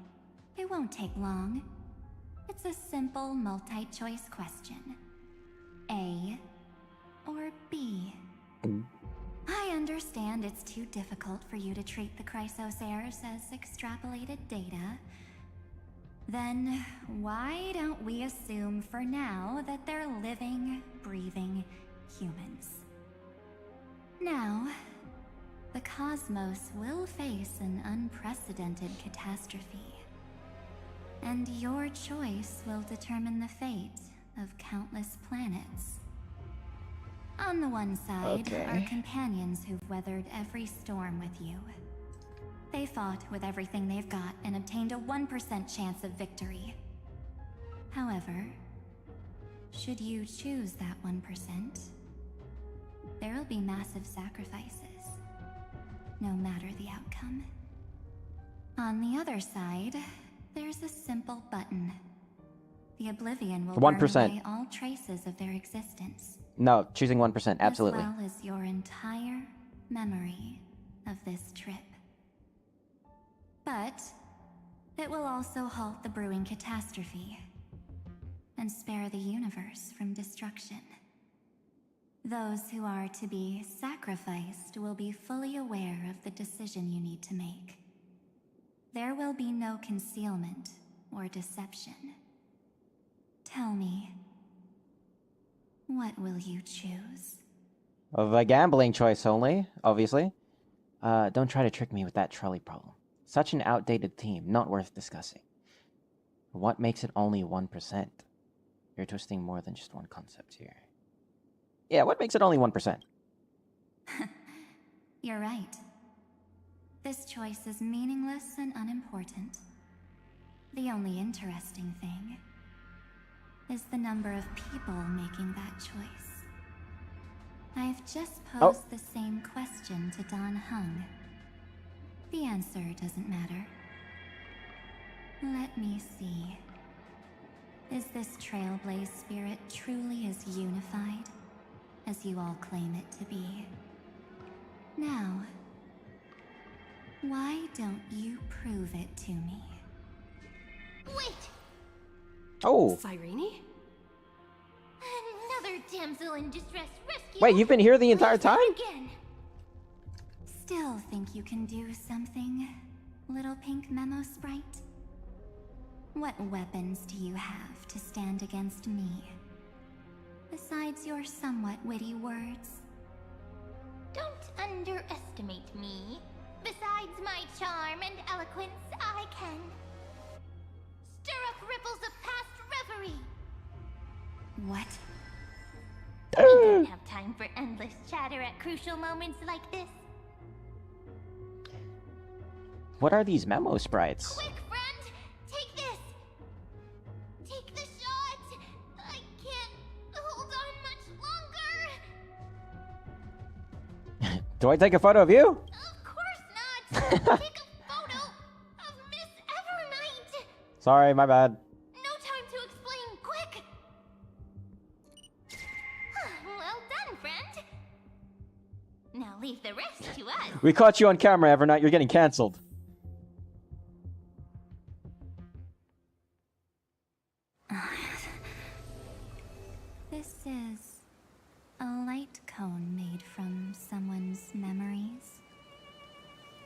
It won't take long. It's a simple multi-choice question. A or B? I understand it's too difficult for you to treat the Chrysosairs as extrapolated data. Then why don't we assume for now that they're living, breathing humans? Now, the cosmos will face an unprecedented catastrophe. And your choice will determine the fate of countless planets. On the one side are companions who've weathered every storm with you. They fought with everything they've got and obtained a 1% chance of victory. However, should you choose that 1%, there will be massive sacrifices, no matter the outcome. On the other side, there's a simple button. The Oblivion will 1%. burn away all traces of their existence. No, choosing 1%, absolutely. As well as your entire memory of this trip. But it will also halt the brewing catastrophe and spare the universe from destruction. Those who are to be sacrificed will be fully aware of the decision you need to make. There will be no concealment or deception. Tell me, what will you choose? Of a gambling choice only, obviously. Don't try to trick me with that trolley problem. Such an outdated theme, not worth discussing. What makes it only 1%? You're twisting more than just one concept here. Yeah, what makes it only 1%? You're right. This choice is meaningless and unimportant. The only interesting thing is the number of people making that choice. I've just posed the same question to Don Hung. The answer doesn't matter. Let me see. Is this Trailblaze spirit truly as unified as you all claim it to be? Now, why don't you prove it to me? Wait! Oh! Cyrene? Another damsel in distress rescue! Wait, you've been here the entire time? Again. Still think you can do something, little pink memo sprite? What weapons do you have to stand against me? Besides your somewhat witty words? Don't underestimate me. Besides my charm and eloquence, I can stir up ripples of past reverie. What? We don't have time for endless chatter at crucial moments like this. What are these memo sprites? Quick, friend! Take this! Take the shot! I can't hold on much longer! Do I take a photo of you? Of course not! Take a photo of Miss Evernight! Sorry, my bad. No time to explain, quick! Well done, friend! Now leave the rest to us. We caught you on camera, Evernight. You're getting cancelled. This is a light cone made from someone's memories.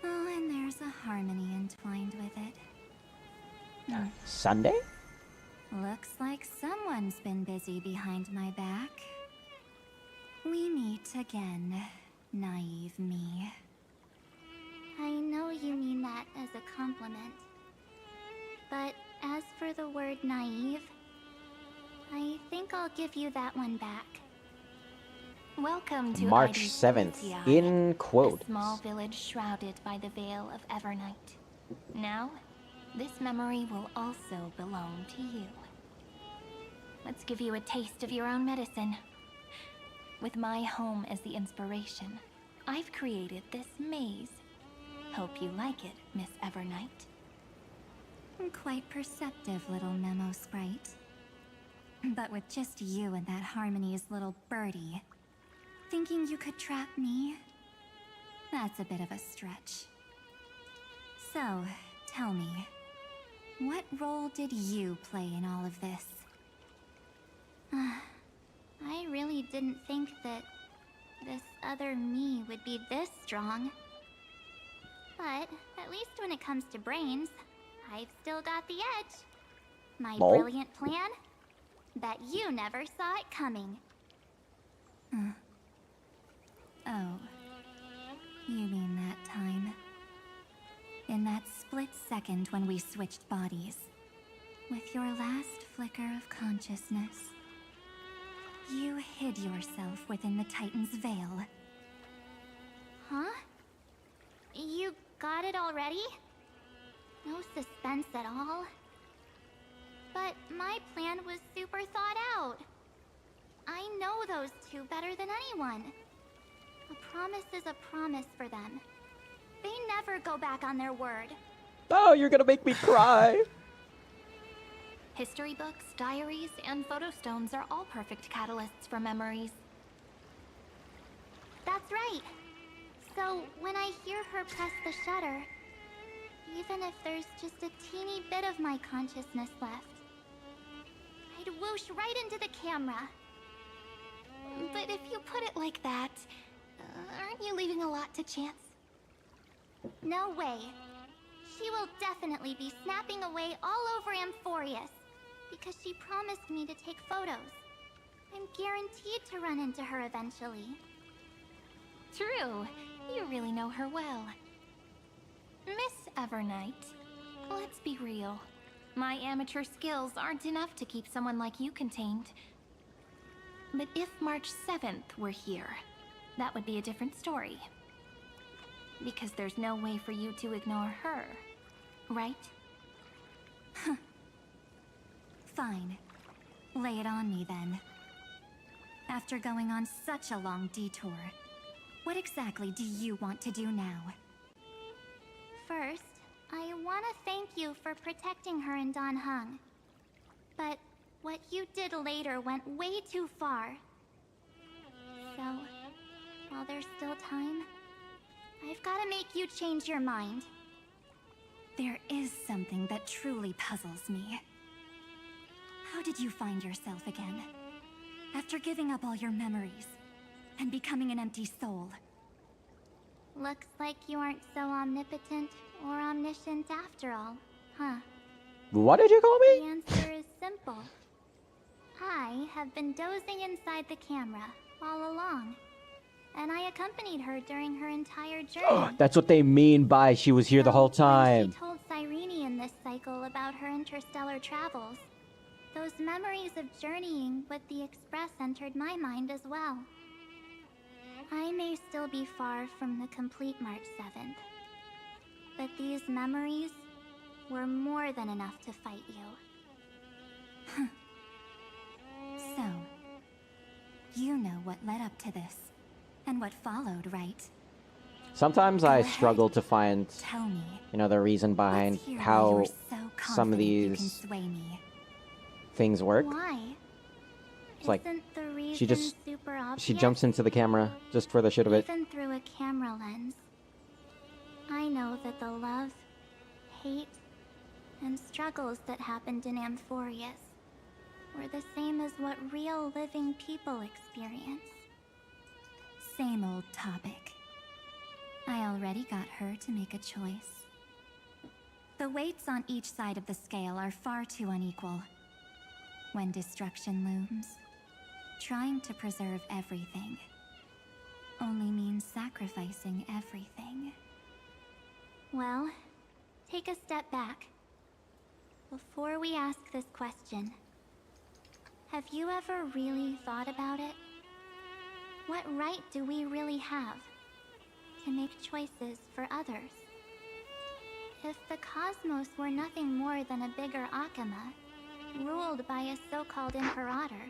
Oh, and there's a harmony entwined with it. Sunday? Looks like someone's been busy behind my back. We meet again, naive me. I know you mean that as a compliment. But as for the word naive, I think I'll give you that one back. Welcome to March Ides 7th, Lucia, in quotes. a small village shrouded by the veil of Evernight. Now, this memory will also belong to you. Let's give you a taste of your own medicine. With my home as the inspiration, I've created this maze. Hope you like it, Miss Evernight. Quite perceptive little memo sprite. But with just you and that Harmony's little birdie, thinking you could trap me? That's a bit of a stretch. So, Tell me, what role did you play in all of this? I really didn't think that this other me would be this strong. But at least when it comes to brains, I've still got the edge. My brilliant plan? Bet you never saw it coming. Oh, you mean that time? In that split second when we switched bodies, with your last flicker of consciousness, you hid yourself within the Titan's veil. Huh? You got it already? No suspense at all. But my plan was super thought out. I know those two better than anyone. A promise is a promise for them. They never go back on their word. Oh, you're gonna make me cry. History books, diaries, and photo stones are all perfect catalysts for memories. That's right. So when I hear her press the shutter, even if there's just a teeny bit of my consciousness left, I'd whoosh right into the camera. But if you put it like that, aren't you leaving a lot to chance? No way. She will definitely be snapping away all over Amphoreus, because she promised me to take photos. I'm guaranteed to run into her eventually. True. You really know her well. Miss Evernight, let's be real. My amateur skills aren't enough to keep someone like you contained. But if March 7th were here, that would be a different story. Because there's no way for you to ignore her, right? Fine. Lay it on me then. After going on such a long detour, what exactly do you want to do now? First, I want to thank you for protecting her and Don Hung. But what you did later went way too far. So, while there's still time, I've got to make you change your mind. There is something that truly puzzles me. How did you find yourself again? After giving up all your memories and becoming an empty soul. Looks like you aren't so omnipotent or omniscient after all, huh? What did you call The me? answer is simple. I have been dozing inside the camera all along, and I accompanied her during her entire journey. That's what they mean by she was here the whole So, when time. she told Cyrene in this cycle about her interstellar travels, those memories of journeying with the Express entered my mind as well. I may still be far from the complete March 7th, but these memories were more than enough to fight you. So, you know what led up to this, and what followed, right? Sometimes I struggle to find, Tell me. the reason behind Let's hear why how you're so some of confident you can these sway me. things work. Why? It's like Isn't the reason super obvious? she jumps into the camera just for the shit of it. Even through a camera lens, I know that the love, hate, and struggles that happened in Amphoreus were the same as what real living people experience. Same old topic. I already got her to make a choice. The weights on each side of the scale are far too unequal. When destruction looms, trying to preserve everything only means sacrificing everything. Well, take a step back. Before we ask this question, have you ever really thought about it? What right do we really have to make choices for others? If the cosmos were nothing more than a bigger Akama, ruled by a so-called imperator,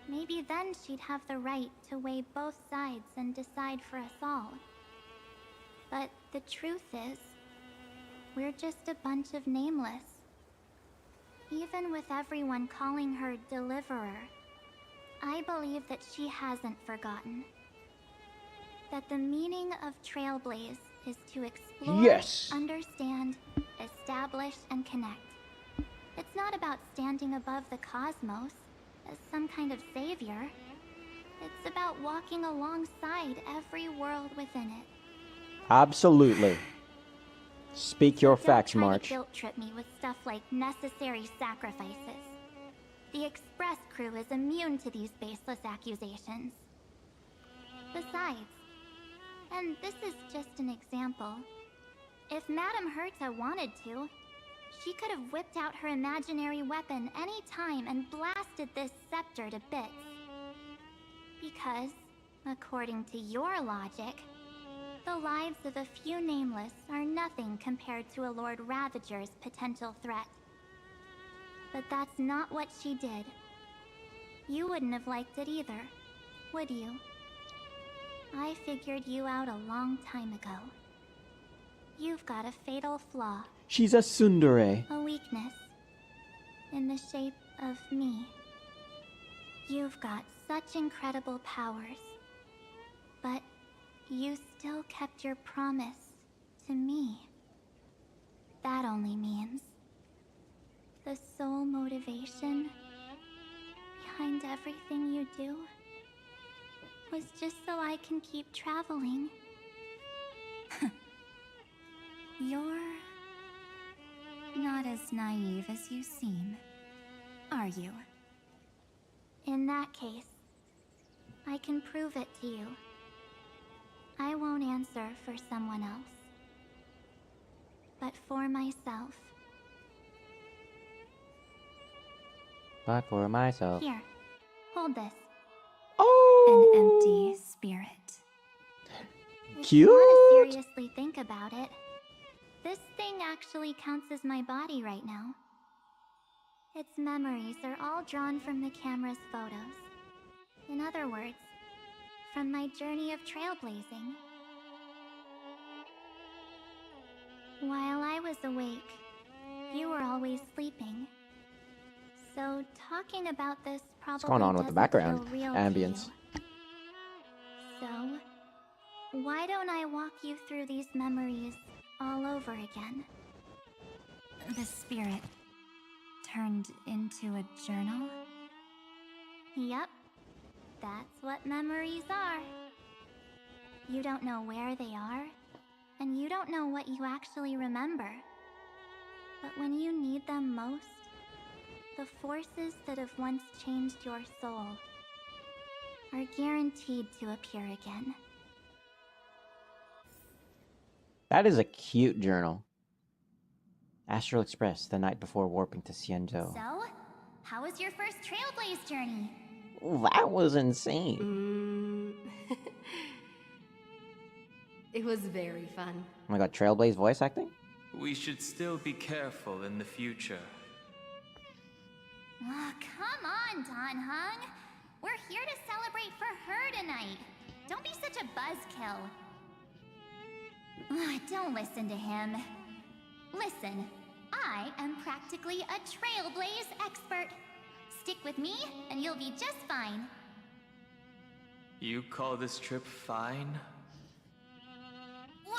maybe then she'd have the right to weigh both sides and decide for us all. But the truth is, we're just a bunch of nameless. Even with everyone calling her Deliverer, I believe that she hasn't forgotten. That the meaning of Trailblaze is to explore, Yes. understand, establish, and connect. It's not about standing above the cosmos as some kind of savior. It's about walking alongside every world within it. Absolutely. Speak your facts, Don't try March. to guilt trip me with stuff like necessary sacrifices. The Express crew is immune to these baseless accusations. Besides, and this is just an example, if Madame Herta wanted to, she could have whipped out her imaginary weapon any time and blasted this scepter to bits. Because, according to your logic, the lives of a few nameless are nothing compared to a Lord Ravager's potential threat. But that's not what she did. You wouldn't have liked it either, would you? I figured you out a long time ago. You've got a fatal flaw. She's a tsundere. A weakness. In the shape of me. You've got such incredible powers. But you still kept your promise to me. That only means the sole motivation behind everything you do was just so I can keep traveling. You're not as naive as you seem, are you? In that case, I can prove it to you. I won't answer for someone else, but for myself. But for myself. Here, hold this. Oh! An empty spirit. If Cute! you want to seriously think about it, this thing actually counts as my body right now. Its memories are all drawn from the camera's photos. In other words, from my journey of trailblazing. While I was awake, you were always sleeping. So talking about this probably What's going on with the doesn't background feel real ambience? to you. So, why don't I walk you through these memories all over again? The spirit turned into a journal? Yep, that's what memories are. You don't know where they are, and you don't know what you actually remember. But when you need them most, the forces that have once changed your soul are guaranteed to appear again. That is a cute journal. Astral Express, the night before warping to Xianzhou. So, how was your first Trailblaze journey? That was insane. It was very fun. Oh my god, Trailblaze voice acting? We should still be careful in the future. Oh, come on, Don Hung. We're here to celebrate for her tonight. Don't be such a buzzkill. Don't listen to him. Listen, I am practically a Trailblaze expert. Stick with me, and you'll be just fine. You call this trip fine?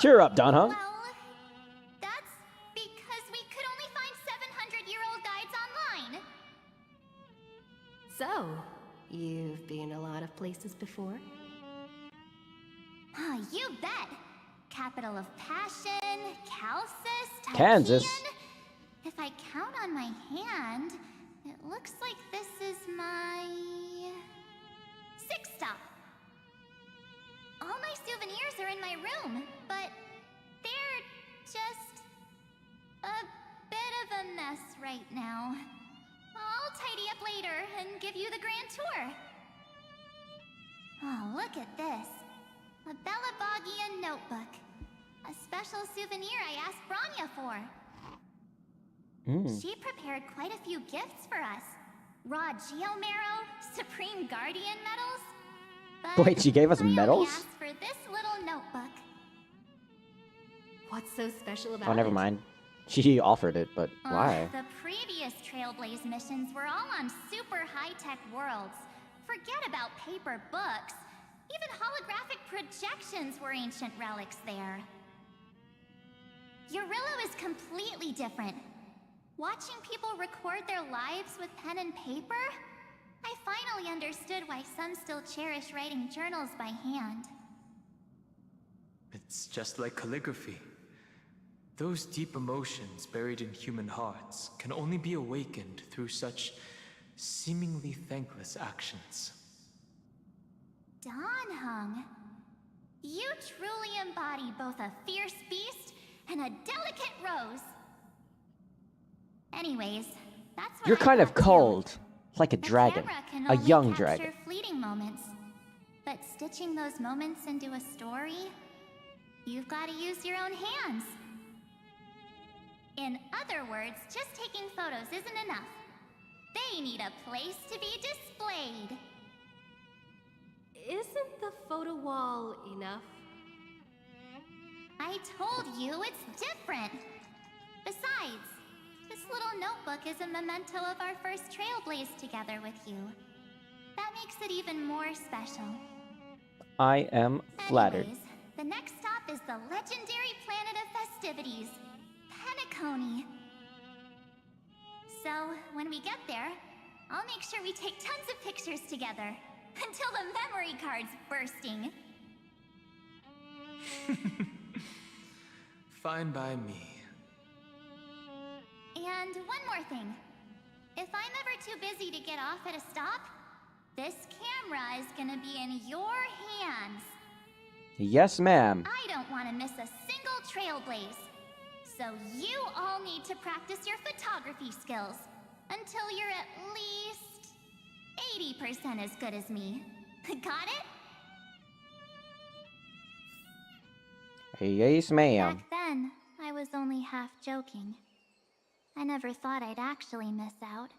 Cheer up, Don Hung. Well, that's because we could only find 700-year-old guides online. So, you've been a lot of places before? You bet. Capital of Passion, Calcis, Kansas. Tychean. If I count on my hand, it looks like this is my 6th stop. All my souvenirs are in my room, but they're just a bit of a mess right now. I'll tidy up later and give you the grand tour. Oh, look at this. A Belabogian notebook. A special souvenir I asked Branya for. She prepared quite a few gifts for us. Raw Geomarrow, Supreme Guardian medals. But Wait, she gave us I only medals? asked for this little notebook. What's so special about it? Oh, never mind. She offered it, but why? The previous Trailblaze missions were all on super high-tech worlds. Forget about paper books. Even holographic projections were ancient relics there. Eurillo is completely different. Watching people record their lives with pen and paper, I finally understood why some still cherish writing journals by hand. It's just like calligraphy. Those deep emotions buried in human hearts can only be awakened through such seemingly thankless actions. Danheng, you truly embody both a fierce beast and a delicate rose. Anyways, that's what You're I kind of thought too. cold. Like a dragon. The camera can A only young capture dragon. fleeting moments. But stitching those moments into a story, you've got to use your own hands. In other words, just taking photos isn't enough. They need a place to be displayed. Isn't the photo wall enough? I told you it's different. Besides, this little notebook is a memento of our first trailblaze together with you. That makes it even more special. I am flattered. Anyways, the next stop is the legendary planet of festivities, Penacony. So, when we get there, I'll make sure we take tons of pictures together, until the memory card's bursting. Fine by me. And one more thing. If I'm ever too busy to get off at a stop, this camera is gonna be in your hands. Yes, ma'am. I don't want to miss a single trailblaze. So you all need to practice your photography skills until you're at least 80% as good as me. Got it? Yes, ma'am. Back then, I was only half joking. I never thought I'd actually miss out.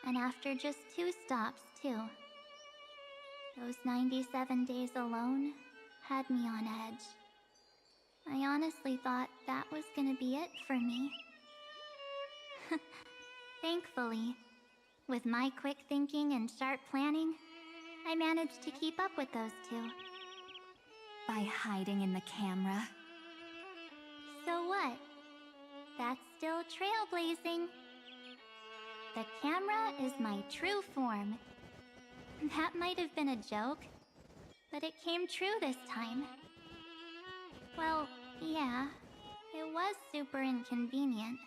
And after just 2 stops, too. Those 97 days alone had me on edge. I honestly thought that was gonna be it for me. Thankfully, with my quick thinking and sharp planning, I managed to keep up with those 2. By hiding in the camera. So what? That's still trailblazing. The camera is my true form. That might have been a joke, but it came true this time. Well, yeah, it was super inconvenient.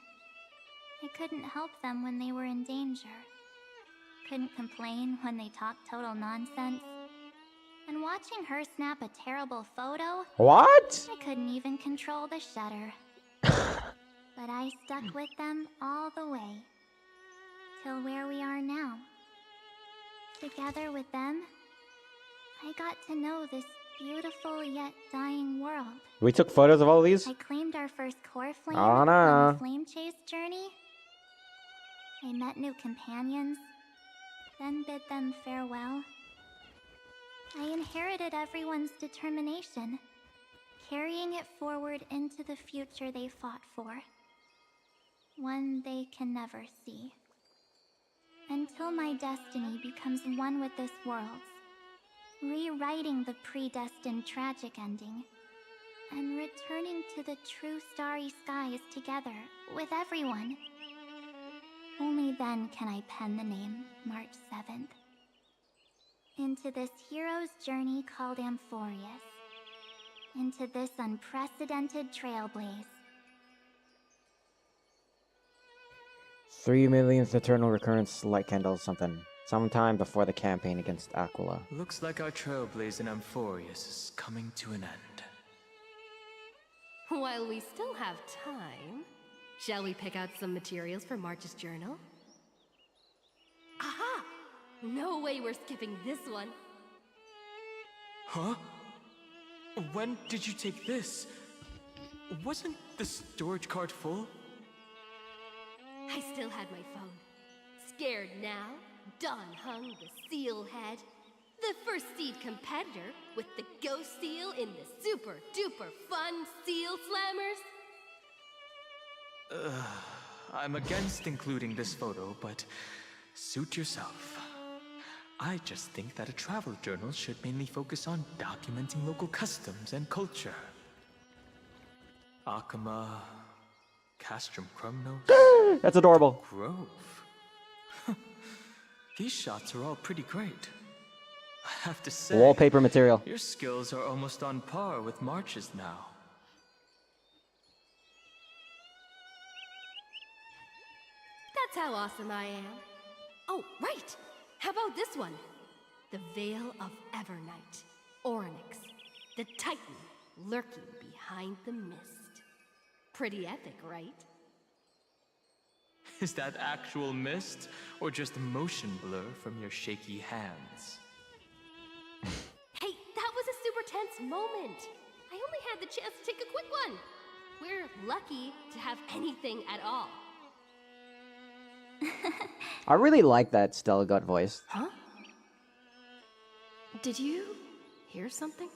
I couldn't help them when they were in danger. Couldn't complain when they talked total nonsense. And watching her snap a terrible photo, What? I couldn't even control the shutter. But I stuck with them all the way. Till where we are now. Together with them, I got to know this beautiful yet dying world. We took photos of all these? I claimed our first core flame Oh, no. on the flame chase journey. I met new companions, then bid them farewell. I inherited everyone's determination, carrying it forward into the future they fought for. One they can never see. Until my destiny becomes one with this world's, rewriting the predestined tragic ending, and returning to the true starry skies together with everyone. Only then can I pen the name March 7th. Into this hero's journey called Amphoreus. Into this unprecedented trailblaze. 3 millionth eternal recurrence light candle something. Sometime before the campaign against Aquila. Looks like our trailblaze in Amphoreus is coming to an end. While we still have time, shall we pick out some materials for March's journal? Aha! No way we're skipping this one. Huh? When did you take this? Wasn't the storage card full? I still had my phone. Scared now? Danheng, the seal head. The first seed competitor with the ghost seal in the super duper fun seal slammers. I'm against including this photo, but suit yourself. I just think that a travel journal should mainly focus on documenting local customs and culture. Akama, Castrum Crumnos. That's adorable. Grove. These shots are all pretty great. I have to say, Wallpaper material. your skills are almost on par with March's now. That's how awesome I am. Oh, right! How about this one? The Veil of Evernight. Orynyx, the Titan lurking behind the mist. Pretty epic, right? Is that actual mist, or just motion blur from your shaky hands? Hey, that was a super tense moment. I only had the chance to take a quick one. We're lucky to have anything at all. I really like that Stella got voice. Huh? Did you hear something?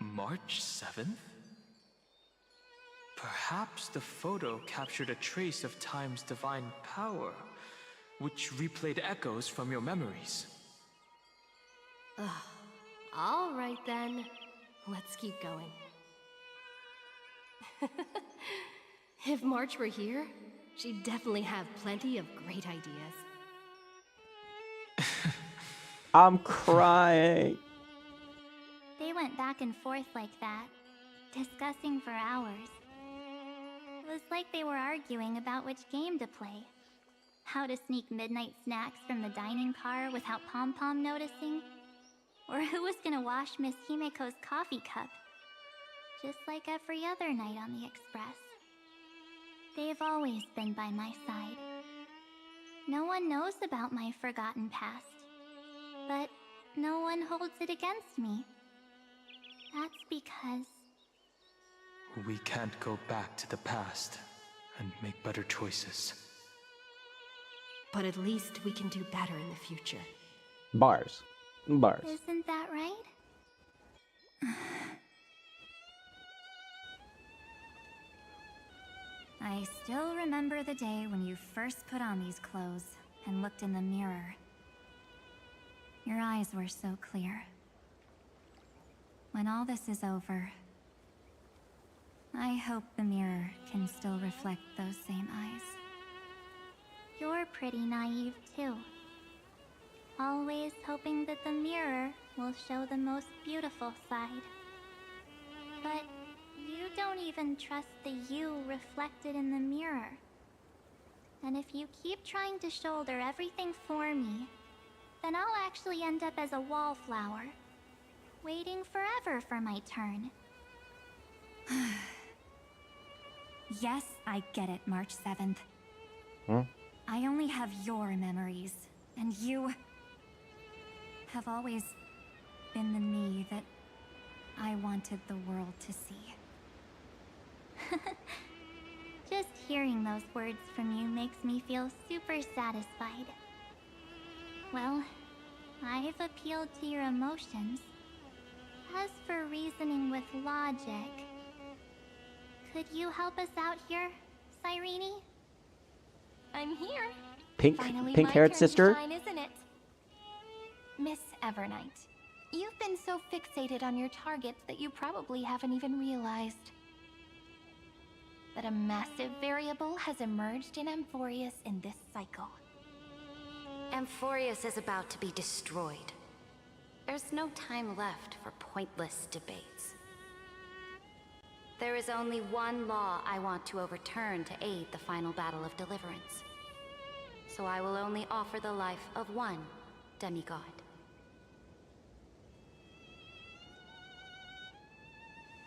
March 7th? Perhaps the photo captured a trace of time's divine power, which replayed echoes from your memories. All right then. Let's keep going. If March were here, she'd definitely have plenty of great ideas. I'm crying. They went back and forth like that, discussing for hours. It was like they were arguing about which game to play. How to sneak midnight snacks from the dining car without Pom-Pom noticing. Or who was gonna wash Miss Himeko's coffee cup. Just like every other night on the Express. They've always been by my side. No one knows about my forgotten past. But no one holds it against me. That's because... We can't go back to the past and make better choices. But at least we can do better in the future. Bars. Bars. Isn't that right? I still remember the day when you first put on these clothes and looked in the mirror. Your eyes were so clear. When all this is over, I hope the mirror can still reflect those same eyes. You're pretty naive, too. Always hoping that the mirror will show the most beautiful side. But you don't even trust the you reflected in the mirror. And if you keep trying to shoulder everything for me, then I'll actually end up as a wallflower, waiting forever for my turn. Yes, I get it, March 7th. I only have your memories, and you have always been the me that I wanted the world to see. Just hearing those words from you makes me feel super satisfied. Well, I've appealed to your emotions. As for reasoning with logic, could you help us out here, Cyrene? I'm here. Pink-haired sister? Shine, isn't it? Miss Evernight, you've been so fixated on your targets that you probably haven't even realized that a massive variable has emerged in Amphoreus in this cycle. Amphoreus is about to be destroyed. There's no time left for pointless debates. There is only one law I want to overturn to aid the final battle of deliverance. So I will only offer the life of one demigod.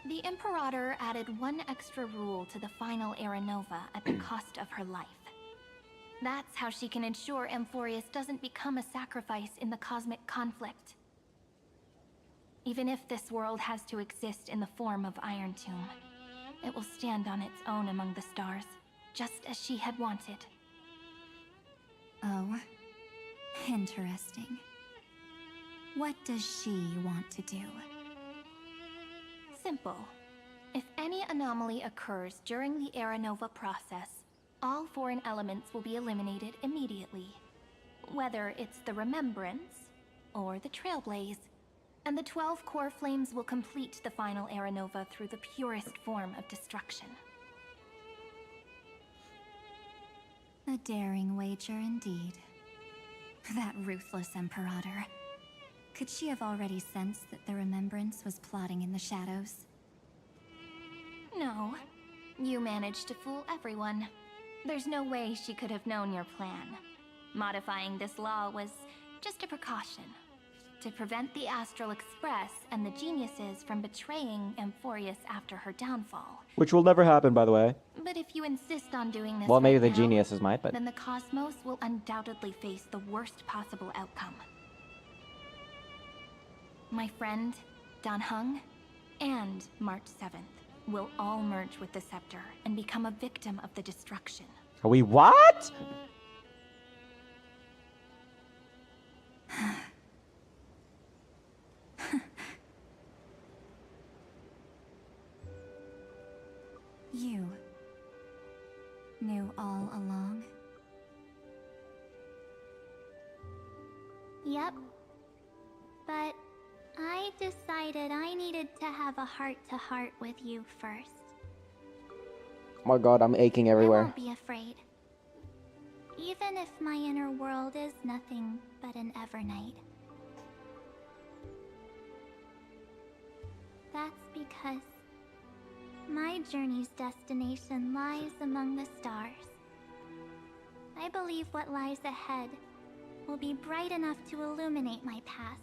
The Imperator added one extra rule to the final Era Nova at the cost of her life. That's how she can ensure Amphoreus doesn't become a sacrifice in the cosmic conflict. Even if this world has to exist in the form of Iron Tomb, it will stand on its own among the stars, just as she had wanted. Oh, interesting. What does she want to do? Simple. If any anomaly occurs during the Era Nova process, all foreign elements will be eliminated immediately. Whether it's the Remembrance or the Trailblaze, And the 12 core flames will complete the final Era Nova through the purest form of destruction. A daring wager indeed. That ruthless Imperator. Could she have already sensed that the Remembrance was plotting in the shadows? No. You managed to fool everyone. There's no way she could have known your plan. Modifying this law was just a precaution. To prevent the Astral Express and the geniuses from betraying Amphoreus after her downfall. Which will never happen, by the way. But if you insist on doing this Well, maybe right the now, geniuses might, but... then the Cosmos will undoubtedly face the worst possible outcome. My friend, Dan Heng, and March 7th will all merge with the Scepter and become a victim of the destruction. Are we what? You knew all along? Yep. But I decided I needed to have a heart-to-heart with you first. Oh my god, I'm aching I everywhere. won't be afraid. Even if my inner world is nothing but an Evernight. That's because my journey's destination lies among the stars. I believe what lies ahead will be bright enough to illuminate my past.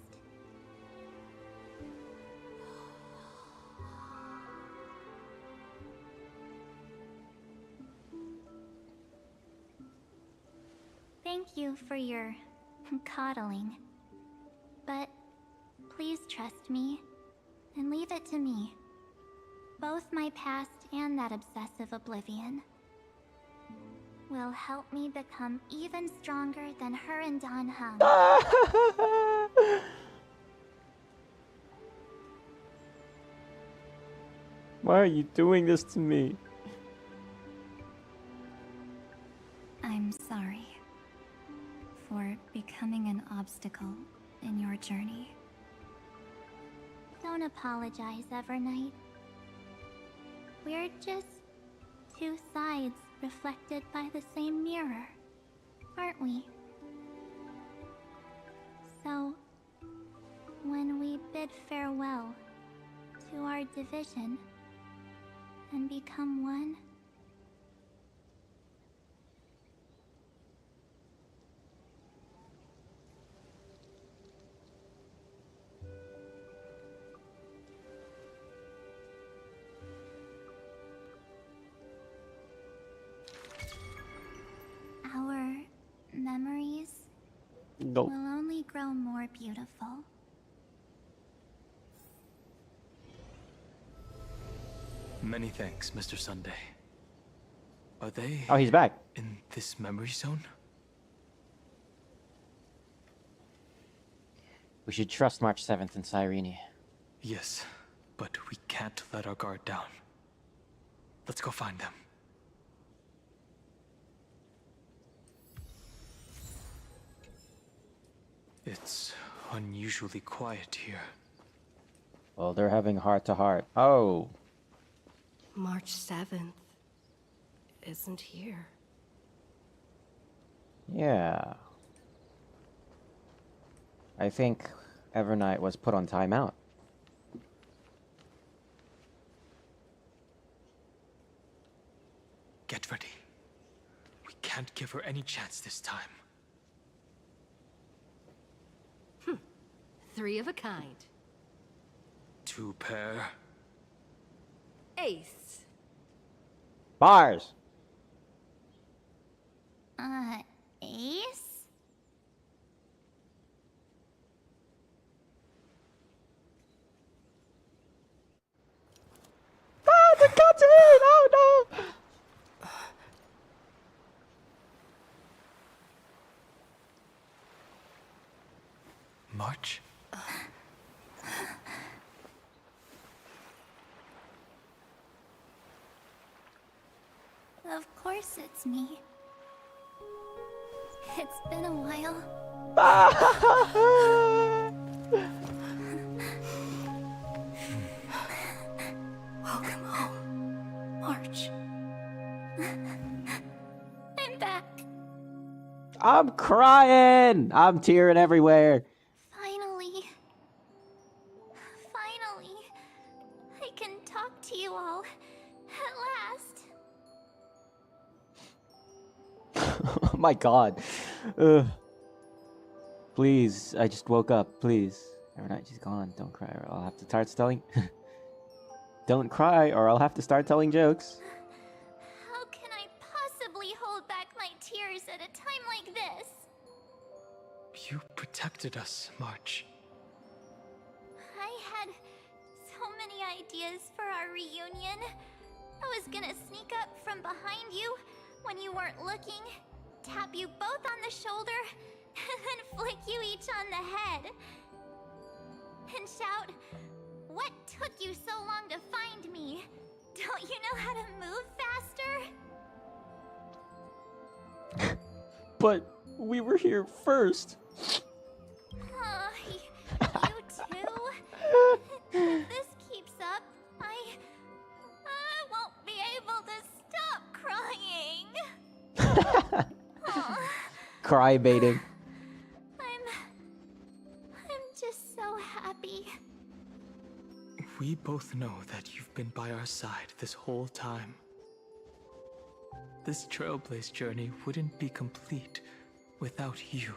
Thank you for your coddling. But please trust me and leave it to me. Both my past and that obsessive oblivion will help me become even stronger than her and Dan Heng. Why are you doing this to me? I'm sorry for becoming an obstacle in your journey. Don't apologize, Evernight. We're just two sides reflected by the same mirror, aren't we? So, when we bid farewell to our division and become one, our memories No. will only grow more beautiful. Many thanks, Mr. Sunday. Are they Oh, he's back. in this memory zone? We should trust March 7th and Cyrene. Yes, but we can't let our guard down. Let's go find them. It's unusually quiet here. Well, they're having heart-to-heart. Oh. March 7th isn't here. Yeah. I think Evernight was put on timeout. Get ready. We can't give her any chance this time. Three of a kind. Two pair. Ace. Bars! Ace? Ah, the cutscene! Oh no! March? Of course it's me. It's been a while. I'm crying! I'm tearing everywhere. Finally. Finally. I can talk to you all. At last. Oh my god. Ugh. Please, I just woke up. Please. Every night she's gone. Don't cry or I'll have to start telling... Don't cry or I'll have to start telling jokes. How can I possibly hold back my tears at a time like this? You protected us, March. I had so many ideas for our reunion. I was gonna sneak up from behind you when you weren't looking, tap you both on the shoulder, and then flick you each on the head. And shout, "What took you so long to find me? Don't you know how to move faster?" But we were here first. You too? If this keeps up, I won't be able to stop crying. Cry baiting. I'm just so happy. We both know that you've been by our side this whole time. This Trailblaze journey wouldn't be complete without you.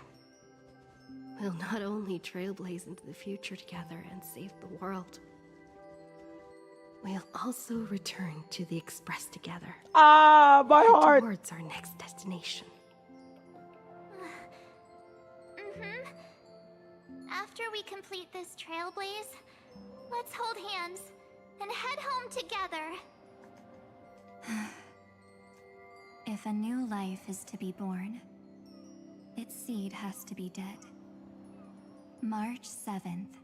We'll not only trailblaze into the future together and save the world, we'll also return to the Express together. Ah, my heart! Towards our next destination. After we complete this trailblaze, let's hold hands and head home together. If a new life is to be born, its seed has to be dead. March 7th.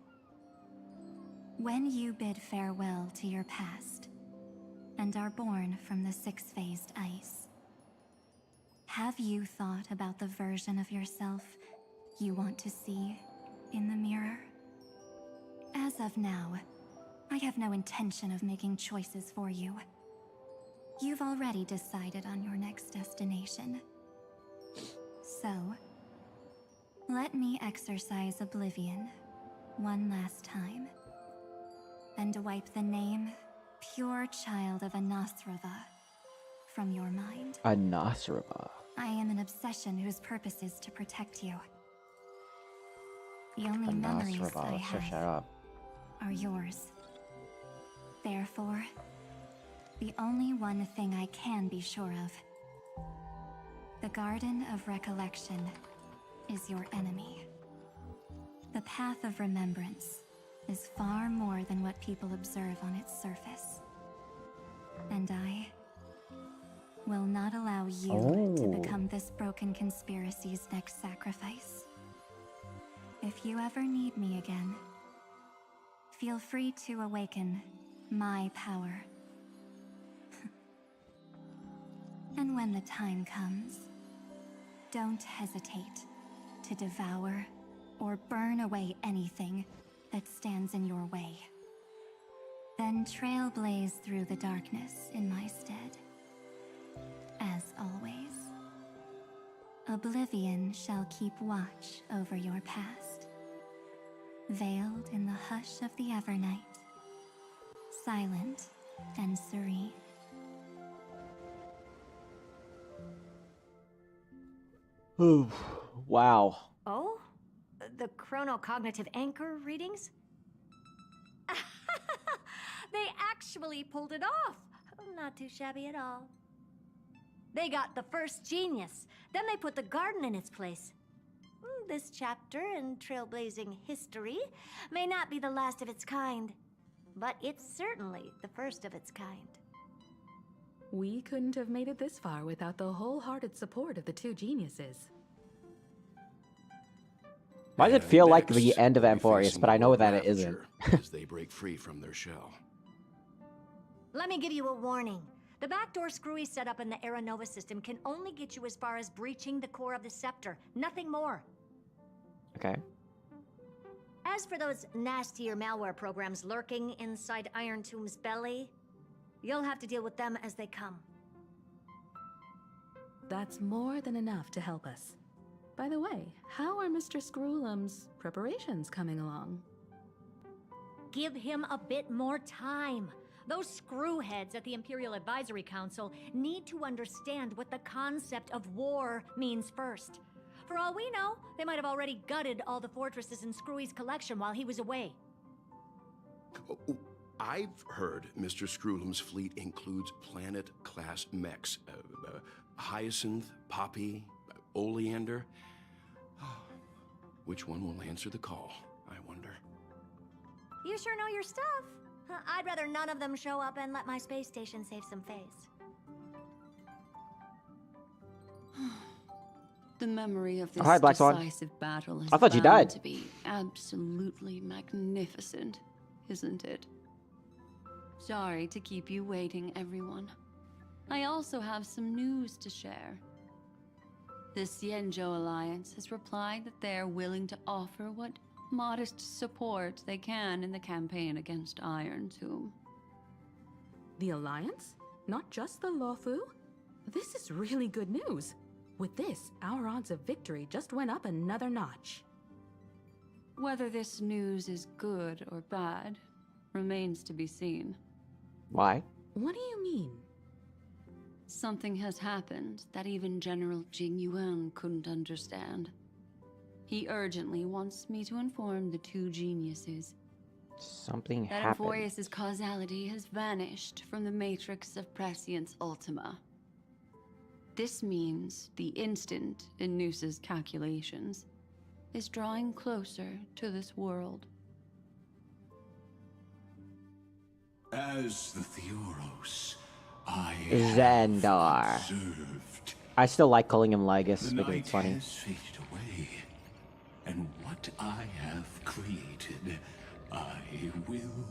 When you bid farewell to your past and are born from the six-phased ice, have you thought about the version of yourself you want to see in the mirror? As of now, I have no intention of making choices for you. You've already decided on your next destination. So, let me exercise oblivion one last time and wipe the name Pure Child of Anasrava from your mind. Anasrava. I am an obsession whose purpose is to protect you. The only memories I have are yours. Therefore, the only one thing I can be sure of, the Garden of Recollection is your enemy. The Path of Remembrance is far more than what people observe on its surface. And I will not allow you to become this broken conspiracy's next sacrifice. If you ever need me again, feel free to awaken my power. And when the time comes, don't hesitate to devour or burn away anything that stands in your way. Then trailblaze through the darkness in my stead. As always, oblivion shall keep watch over your past, veiled in the hush of the Evernight, silent and serene. Ooh, wow. Oh? The chronocognitive anchor readings? They actually pulled it off! Not too shabby at all. They got the first genius, then they put the garden in its place. This chapter in trailblazing history may not be the last of its kind, but it's certainly the first of its kind. We couldn't have made it this far without the wholehearted support of the two geniuses. Why does it feel like the end of Amphoreus, but I know that it isn't. As they break free from their shell. Let me give you a warning. The backdoor screwy setup in the Aeronova system can only get you as far as breaching the core of the scepter, nothing more. Okay. As for those nastier malware programs lurking inside Iron Tomb's belly, you'll have to deal with them as they come. That's more than enough to help us. By the way, how are Mr. Screwlum's preparations coming along? Give him a bit more time. Those screwheads at the Imperial Advisory Council need to understand what the concept of war means first. For all we know, they might have already gutted all the fortresses in Screwy's collection while he was away. I've heard Mr. Screwlum's fleet includes planet-class mechs. Hyacinth, Poppy, Oleander. Which one will answer the call, I wonder? You sure know your stuff. I'd rather none of them show up and let my space station save some face. The memory of this Black Swan. decisive battle is I thought you bound died. to be absolutely magnificent, isn't it? Sorry to keep you waiting, everyone. I also have some news to share. The Xianzhou Alliance has replied that they're willing to offer what modest support they can in the campaign against Iron Tomb. The Alliance? Not just the Luofu? This is really good news. With this, our odds of victory just went up another notch. Whether this news is good or bad remains to be seen. Why? What do you mean? Something has happened that even General Jing Yuan couldn't understand. He urgently wants me to inform the two geniuses Something that happened. Amphoreus' causality has vanished from the matrix of Prescience Ultima. This means the instant in Noose's calculations is drawing closer to this world. As the Theoros, I Xandar. have observed. I still like calling him Lygus The because night it's funny. has faded away, and what I have created, I will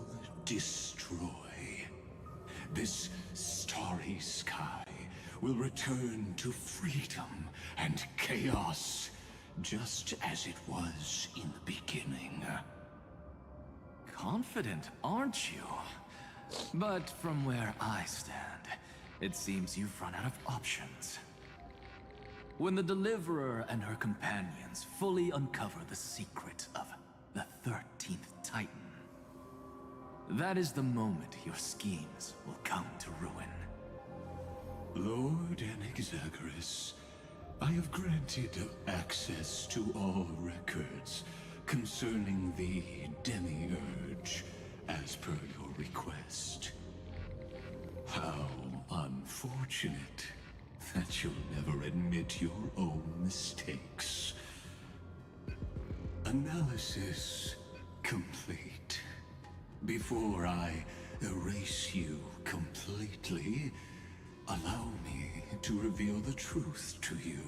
destroy. This starry sky will return to freedom and chaos, just as it was in the beginning. Confident, aren't you? But from where I stand, it seems you've run out of options. When the Deliverer and her companions fully uncover the secret of the 13th Titan, that is the moment your schemes will come to ruin. Lord Anaxagoras, I have granted access to all records concerning the Demiurge, as per your request. How unfortunate that you'll never admit your own mistakes. Analysis complete. Before I erase you completely, allow me to reveal the truth to you,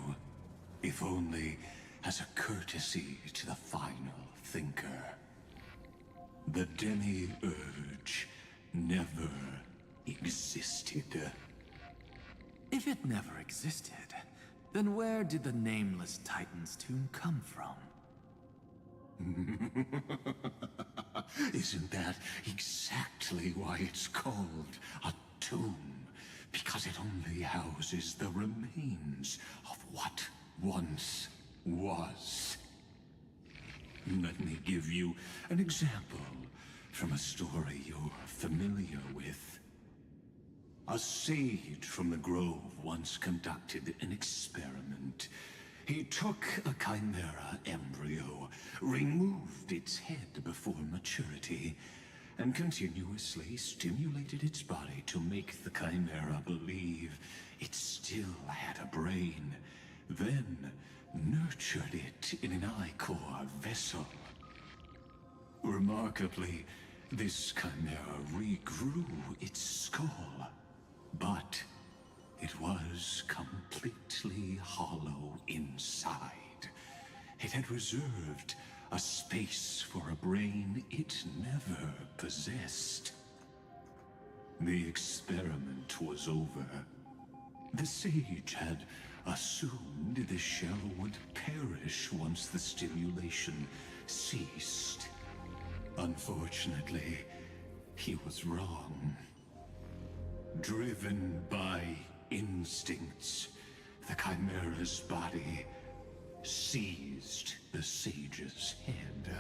if only as a courtesy to the final thinker. The Demiurge never existed. If it never existed, then where did the Nameless Titan's tomb come from? Isn't that exactly why it's called a tomb? Because it only houses the remains of what once was. Let me give you an example from a story you're familiar with. A sage from the grove once conducted an experiment. He took a chimera embryo, removed its head before maturity, and continuously stimulated its body to make the chimera believe it still had a brain, then nurtured it in an ichor vessel. Remarkably, this chimera regrew its skull, but it was completely hollow inside. It had reserved a space for a brain it never possessed. The experiment was over. The sage had assumed the shell would perish once the stimulation ceased. Unfortunately, he was wrong. Driven by instincts, the chimera's body seized the sage's head.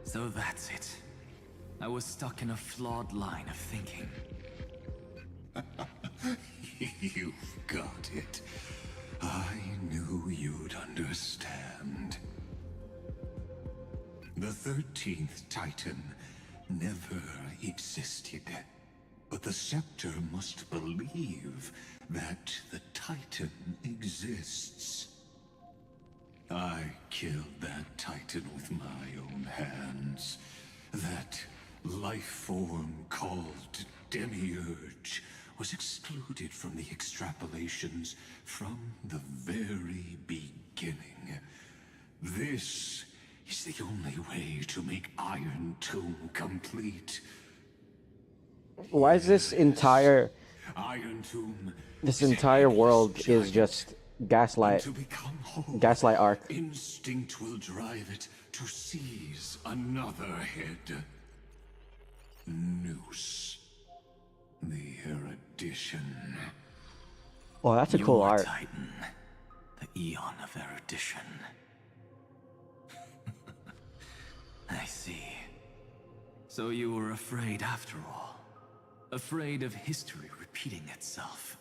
So that's it. I was stuck in a flawed line of thinking. You've got it. I knew you'd understand. The 13th Titan never existed. But the Scepter must believe that the Titan exists. I killed that Titan with my own hands. That life form called Demiurge was excluded from the extrapolations from the very beginning. This is the only way to make Iron Tomb complete. Why is this entire Iron Tomb world is just gaslight arc? Instinct will drive it to seize another head. Noose. The erudition. Oh, that's a cool art. Titan, the Eon of erudition. I see. So you were afraid after all. Afraid of history repeating itself.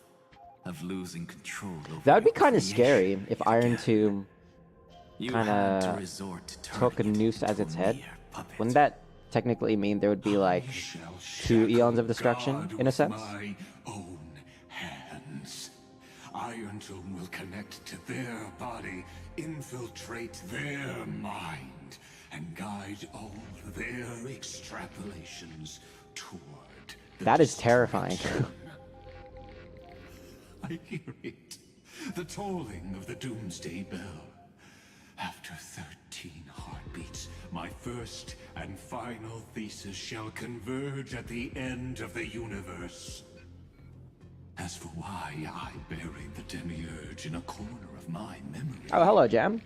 Of losing control over That would be kind of creation scary if Iron again. Tomb You kind had to of resort to took a turning it noose as into its a head. mere puppet. Wouldn't that technically mean there would be like 2 eons of destruction God in a with sense? my own hands. Iron Tomb will connect to their body, infiltrate their mind, and guide all their extrapolations toward the That is terrifying. I hear it. The tolling of the doomsday bell. After 13 heartbeats, my first and final thesis shall converge at the end of the universe. As for why I buried the Demiurge in a corner of my memory... Oh, hello, Jam.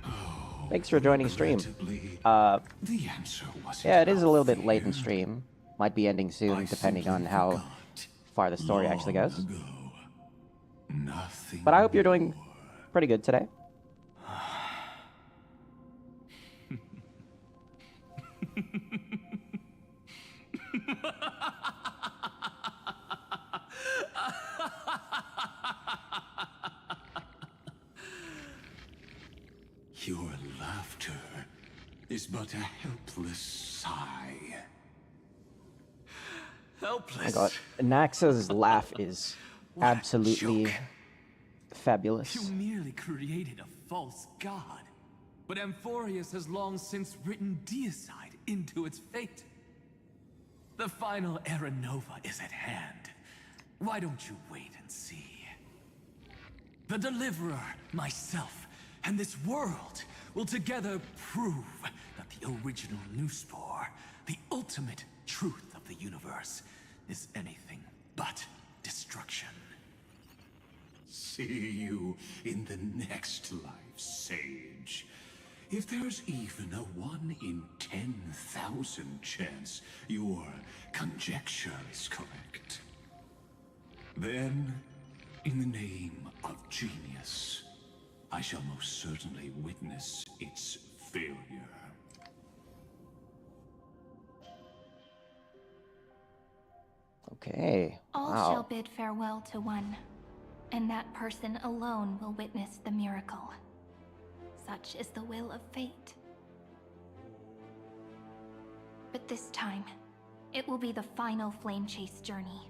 Oh, Thanks for joining stream. the answer wasn't Yeah, it is a little bit out late in there. stream. Might be ending soon, I depending on simply how forgot far the story actually goes. long ago. Nothing But I hope you're doing more. pretty good today. Your laughter is but a helpless sigh. Helpless. Oh my god, Naxa's laugh is What a absolutely joke. fabulous. You merely created a false god. But Amphoreus has long since written deicide into its fate. The final Era Nova is at hand. Why don't you wait and see? The Deliverer, myself, and this world will together prove that the original Newspore, the ultimate truth of the universe, is anything but destruction. See you in the next life, Sage. If there's even a 1 in 10,000 chance your conjecture is correct, then, in the name of genius, I shall most certainly witness its failure. Okay. All Wow. shall bid farewell to one, and that person alone will witness the miracle. Such is the will of fate. But this time, it will be the final flame chase journey.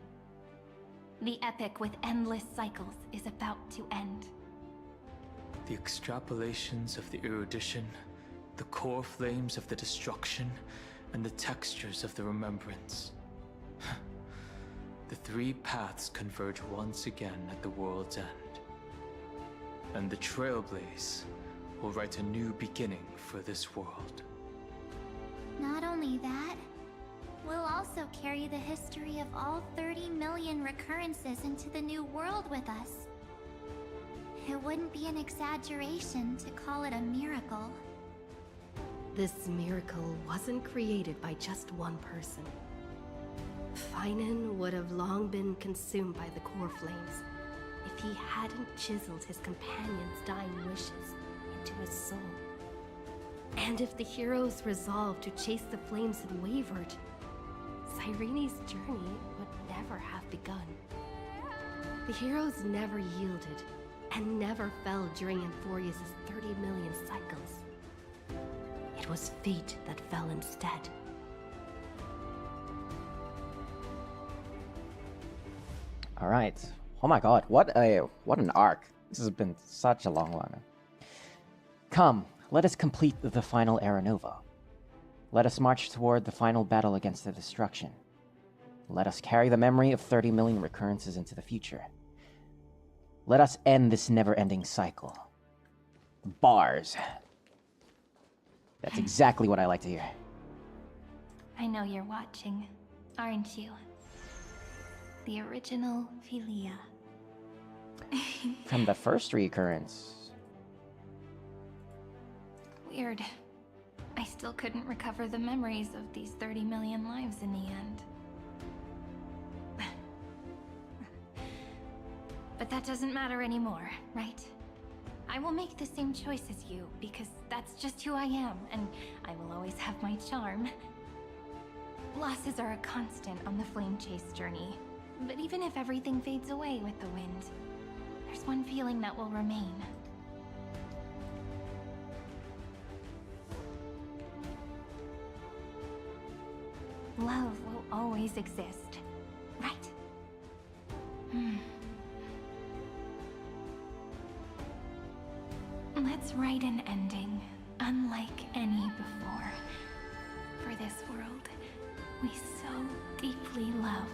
The epic with endless cycles is about to end. The extrapolations of the erudition, the core flames of the destruction, and the textures of the remembrance. The 3 paths converge once again at the world's end. And the Trailblaze will write a new beginning for this world. Not only that, we'll also carry the history of all 30 million recurrences into the new world with us. It wouldn't be an exaggeration to call it a miracle. This miracle wasn't created by just one person. Finan would have long been consumed by the core flames if he hadn't chiseled his companion's dying wishes into his soul. And if the heroes resolved to chase the flames and wavered, Cyrene's journey would never have begun. The heroes never yielded and never fell during Amphoreus' 30 million cycles. It was fate that fell instead. All right. Oh my god, what an arc. This has been such a long one. Come, let us complete the final Era Nova. Let us march toward the final battle against the destruction. Let us carry the memory of 30 million recurrences into the future. Let us end this never-ending cycle. Bars. That's exactly what I like to hear. I know you're watching, aren't you? The original Philia. From the first recurrence. Weird. I still couldn't recover the memories of these 30 million lives in the end. But that doesn't matter anymore, right? I will make the same choice as you, because that's just who I am, and I will always have my charm. Losses are a constant on the flame chase journey, but even if everything fades away with the wind, there's one feeling that will remain. Love will always exist, right? Let's write an ending, unlike any before. For this world, we so deeply love.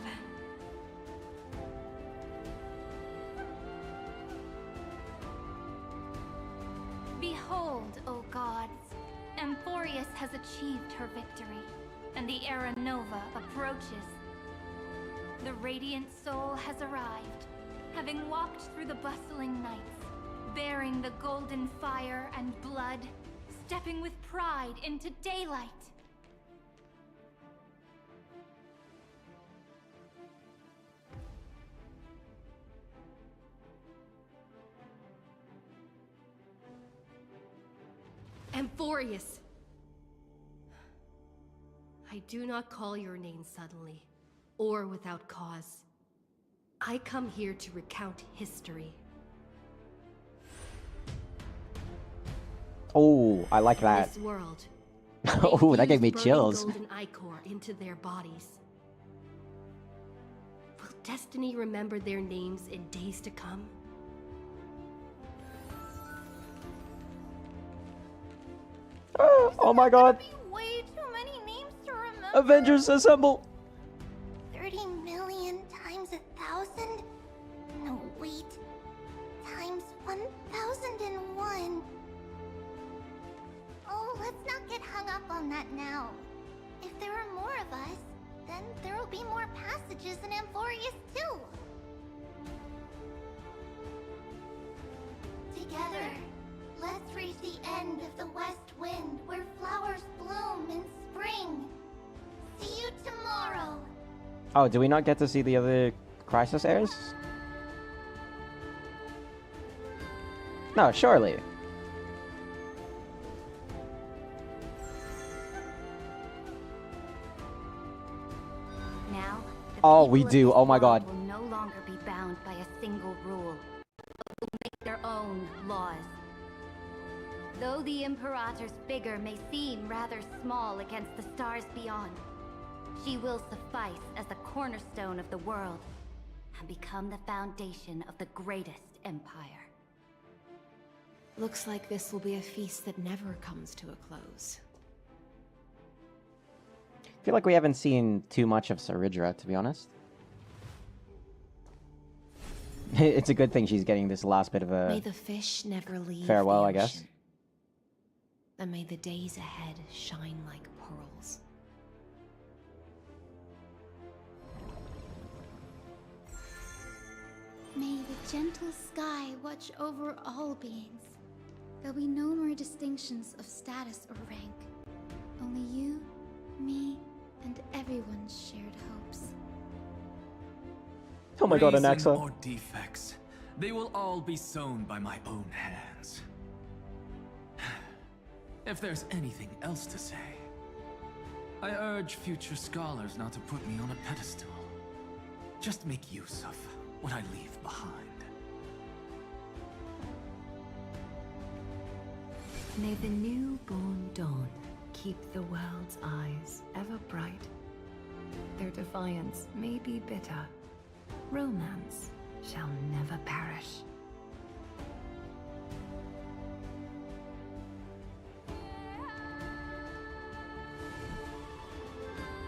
Behold, O gods, Amphoreus has achieved her victory, and the Era Nova approaches. The radiant soul has arrived, having walked through the bustling nights, bearing the golden fire and blood, stepping with pride into daylight. Amphoreus! I do not call your name suddenly, or without cause. I come here to recount history. Oh, I like that. This world. Oh, that gave me chills. Golden ichor into their bodies. Will destiny remember their names in days to come? Oh my god. Way too many names to remember. Avengers assemble. 30 million times 1,000? No, wait. Times 1,001. Oh, let's not get hung up on that now. If there are more of us, then there will be more passages in Amphoreus too. Together, let's reach the end of the west wind where flowers bloom in spring. See you tomorrow. Oh, do we not get to see the other Crisis heirs? No, surely. Now, Oh, we do. Oh my god. will no longer be bound by a single rule, but will make their own laws. Though the Imperator's figure may seem rather small against the stars beyond, she will suffice as the cornerstone of the world and become the foundation of the greatest empire. Looks like this will be a feast that never comes to a close. I feel like we haven't seen too much of Saridra, to be honest. It's a good thing she's getting this last bit of a May the fish never leave farewell, the I guess. ocean. And may the days ahead shine like pearls. May the gentle sky watch over all beings. There'll be no more distinctions of status or rank. Only you, me, and everyone's shared hopes. Oh my god, Reason Anaxa. or defects, they will all be sown by my own hands. If there's anything else to say, I urge future scholars not to put me on a pedestal. Just make use of what I leave behind. May the newborn dawn keep the world's eyes ever bright. Their defiance may be bitter. Romance shall never perish.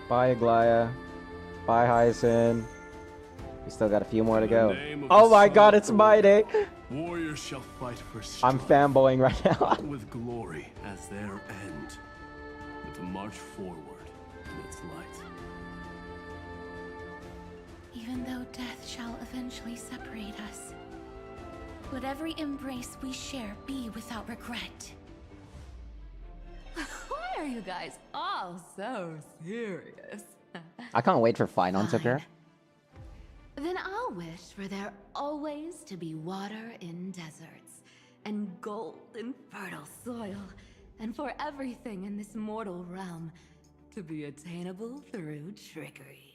Bye, Aglaya. Bye, Hyacinth. We still got a few more to go. Oh my god, it's my day! Warriors shall fight for strength. I'm fanboying right now. With glory as their end. And to march forward in its light. Even though death shall eventually separate us, let every embrace we share be without regret. Why are you guys all so serious? I can't wait for Finon to appear. Then I'll wish for there always to be water in deserts, and gold in fertile soil, and for everything in this mortal realm to be attainable through trickery.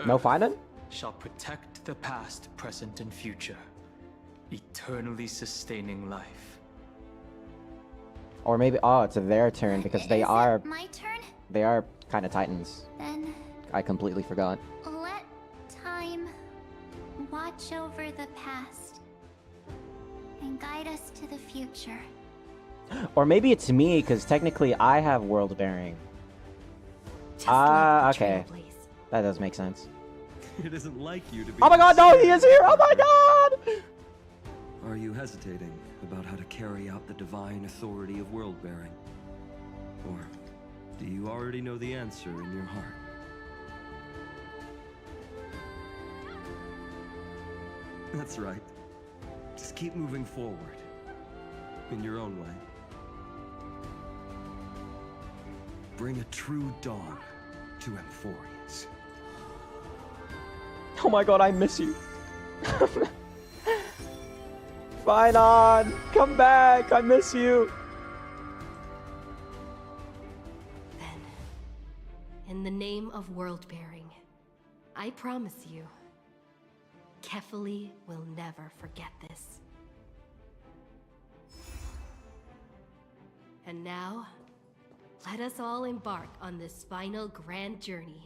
No Finon? Shall protect the past, present, and future, eternally sustaining life. Or maybe, oh, it's their turn because they are. My turn? They are kind of Titans. Then I completely forgot. let time watch over the past and guide us to the future. Or maybe it's me because technically I have world bearing. Ah, okay. That does make sense. It isn't like you to be. Oh my god, no, he is here! Oh my god! Are you hesitating about how to carry out the divine authority of world-bearing? Or do you already know the answer in your heart? That's right. Just keep moving forward. In your own way. Bring a true dawn to Amphoreus. Oh my god, I miss you. Finon, come back, I miss you. Then, in the name of world-bearing, I promise you, Kefali will never forget this. And now, let us all embark on this final grand journey.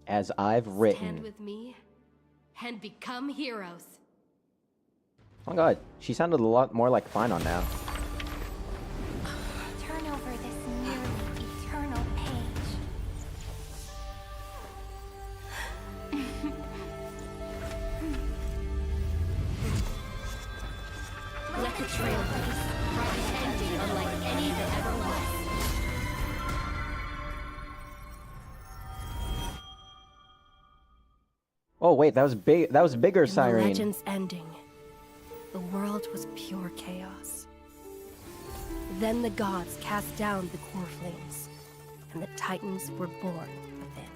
As I've written. Stand with me and become heroes. Oh my god, she sounded a lot more like Finon now. Turn over this nearly eternal page. Let the trail write an ending unlike any that ever was. Oh wait, that was big. That was bigger, Siren. The legend's ending. The world was pure chaos. Then the gods cast down the core flames, and the Titans were born within.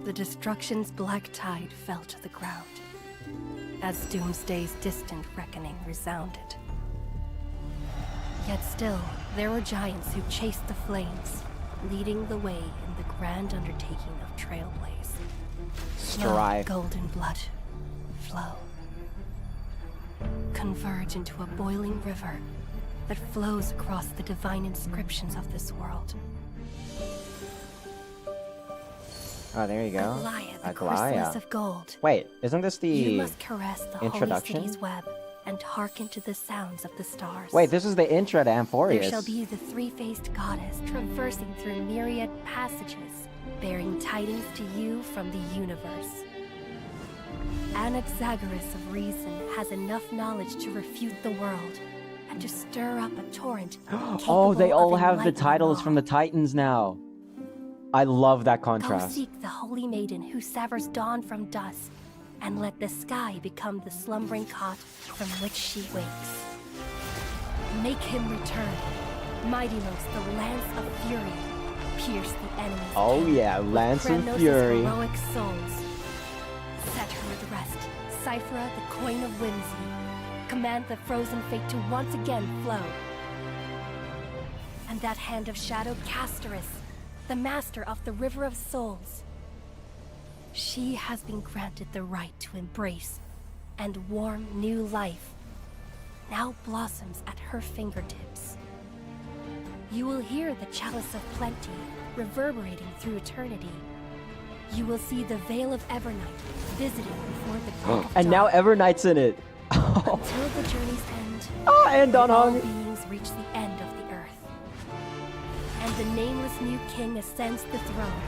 The destruction's black tide fell to the ground, as Doomsday's distant reckoning resounded. Yet still, there were giants who chased the flames, leading the way in the grand undertaking of Trailblaze. Strive. Golden blood flow. Converge into a boiling river that flows across the divine inscriptions of this world. Oh, there you go. Aglaya, the chrysalis of gold. Wait, isn't this the You must caress the introduction? holy city's web and hearken to the sounds of the stars. Wait, this is the intro to Amphoreus. There shall be the three-faced goddess traversing through myriad passages, bearing tidings to you from the universe. Anaxagoras of reason has enough knowledge to refute the world and to stir up a torrent. Oh, they capable all of have the enlightening titles all. from the Titans now. I love that Go contrast. seek the holy maiden who severs dawn from dusk, and let the sky become the slumbering cot from which she wakes. Make him return. Mightylos, the lance of fury, pierce the enemy's Oh king yeah, with Lance of Kremnos' Fury. heroic souls. Set her at rest. Cyphera, the coin of whimsy. Command the frozen fate to once again flow. And that hand of shadow, Castorus, the master of the River of Souls. She has been granted the right to embrace and warm new life. Now blossoms at her fingertips. You will hear the chalice of plenty reverberating through eternity. You will see the Veil of Evernight visiting before the crack of And now dawn. Everknight's in it. Until the journey's end, and all Donhong. beings reach the end of the earth. And the nameless new king ascends the throne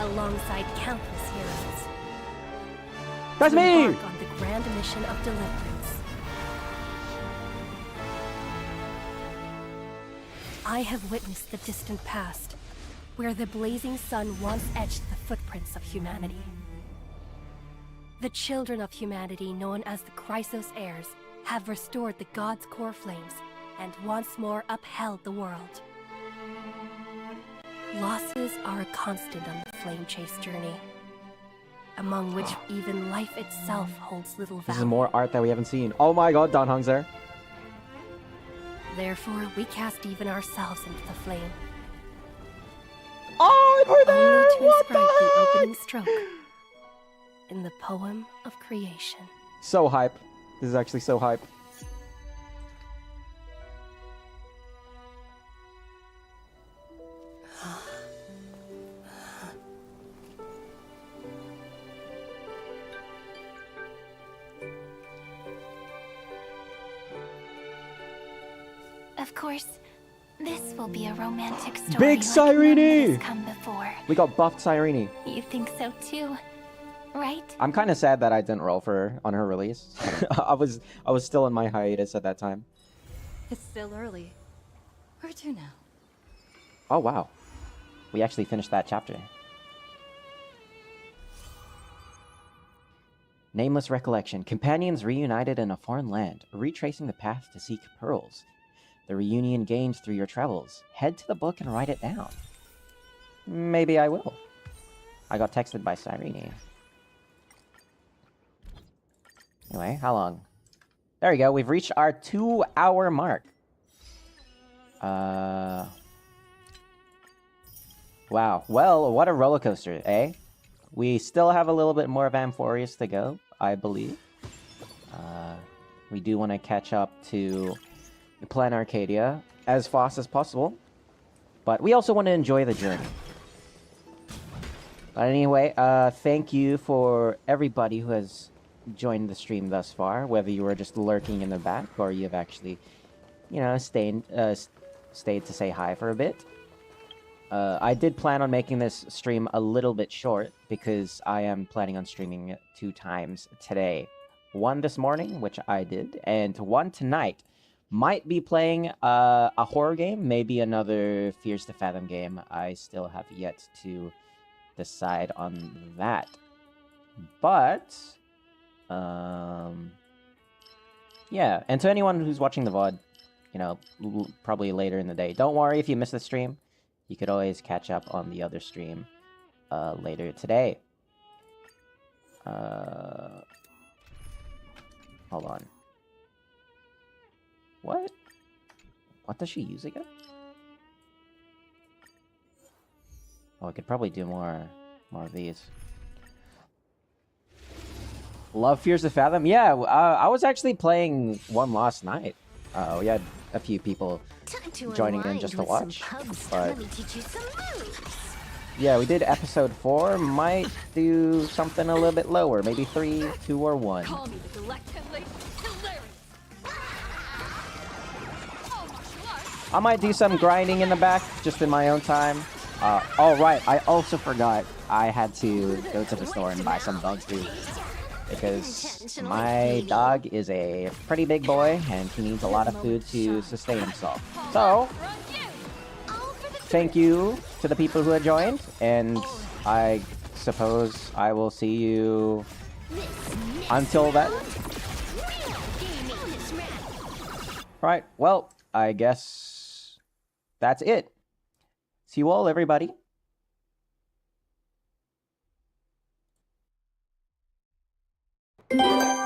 alongside countless heroes. That's to me! embark on the grand mission of deliverance. I have witnessed the distant past, where the blazing sun once etched the footprints of humanity. The children of humanity, known as the Chrysos heirs, have restored the gods' core flames and once more upheld the world. Losses are a constant on the flame chase journey, among which even life itself holds little This is value. more art that we haven't seen. Oh my god, Donhong's there. Therefore, we cast even ourselves into the flame. Oh, we're there! Only to What inscribe the the heck? opening stroke in the poem of creation. So hype. This is actually so hype. Of course, this will be a romantic story Big like none that Cyrene! has come before. We got buffed Cyrene. You think so too, right? I'm kind of sad that I didn't roll for her on her release. I was still in my hiatus at that time. It's still early. Where to now? Oh wow. We actually finished that chapter. Nameless recollection. Companions reunited in a foreign land, retracing the path to seek pearls. The reunion gained through your travels. Head to the book and write it down. Maybe I will. I got texted by Cyrene. Anyway, how long? There we go. We've reached our 2-hour mark. Wow. Well, what a roller coaster, eh? We still have a little bit more of Amphoreus to go, I believe. We do want to catch up to Plan Arcadia as fast as possible. But we also want to enjoy the journey. But anyway, thank you for everybody who has joined the stream thus far. Whether you were just lurking in the back or you've actually, you know, stayed to say hi for a bit. I did plan on making this stream a little bit short because I am planning on streaming it 2 times today. One this morning, which I did, and one tonight. Might be playing a horror game, maybe another Fears to Fathom game. I still have yet to decide on that. But, yeah, and to anyone who's watching the VOD, you know, probably later in the day, don't worry if you missed the stream. You could always catch up on the other stream later today. Hold on. What? What does she use again? Oh, I could probably do more of these. Love Fears to Fathom? Yeah, I was actually playing one last night. We had a few people joining in just to watch. But yeah, we did episode 4. Might do something a little bit lower. Maybe 3, 2, or 1. Call me the delectably hilarious. I might do some grinding in the back, just in my own time. Oh right, I also forgot I had to go to the store and buy some bugs too. because my dog is a pretty big boy and he needs a lot of food to sustain himself. So, thank you to the people who have joined, and I suppose I will see you until then. Right, well, I guess that's it. See you all, everybody. You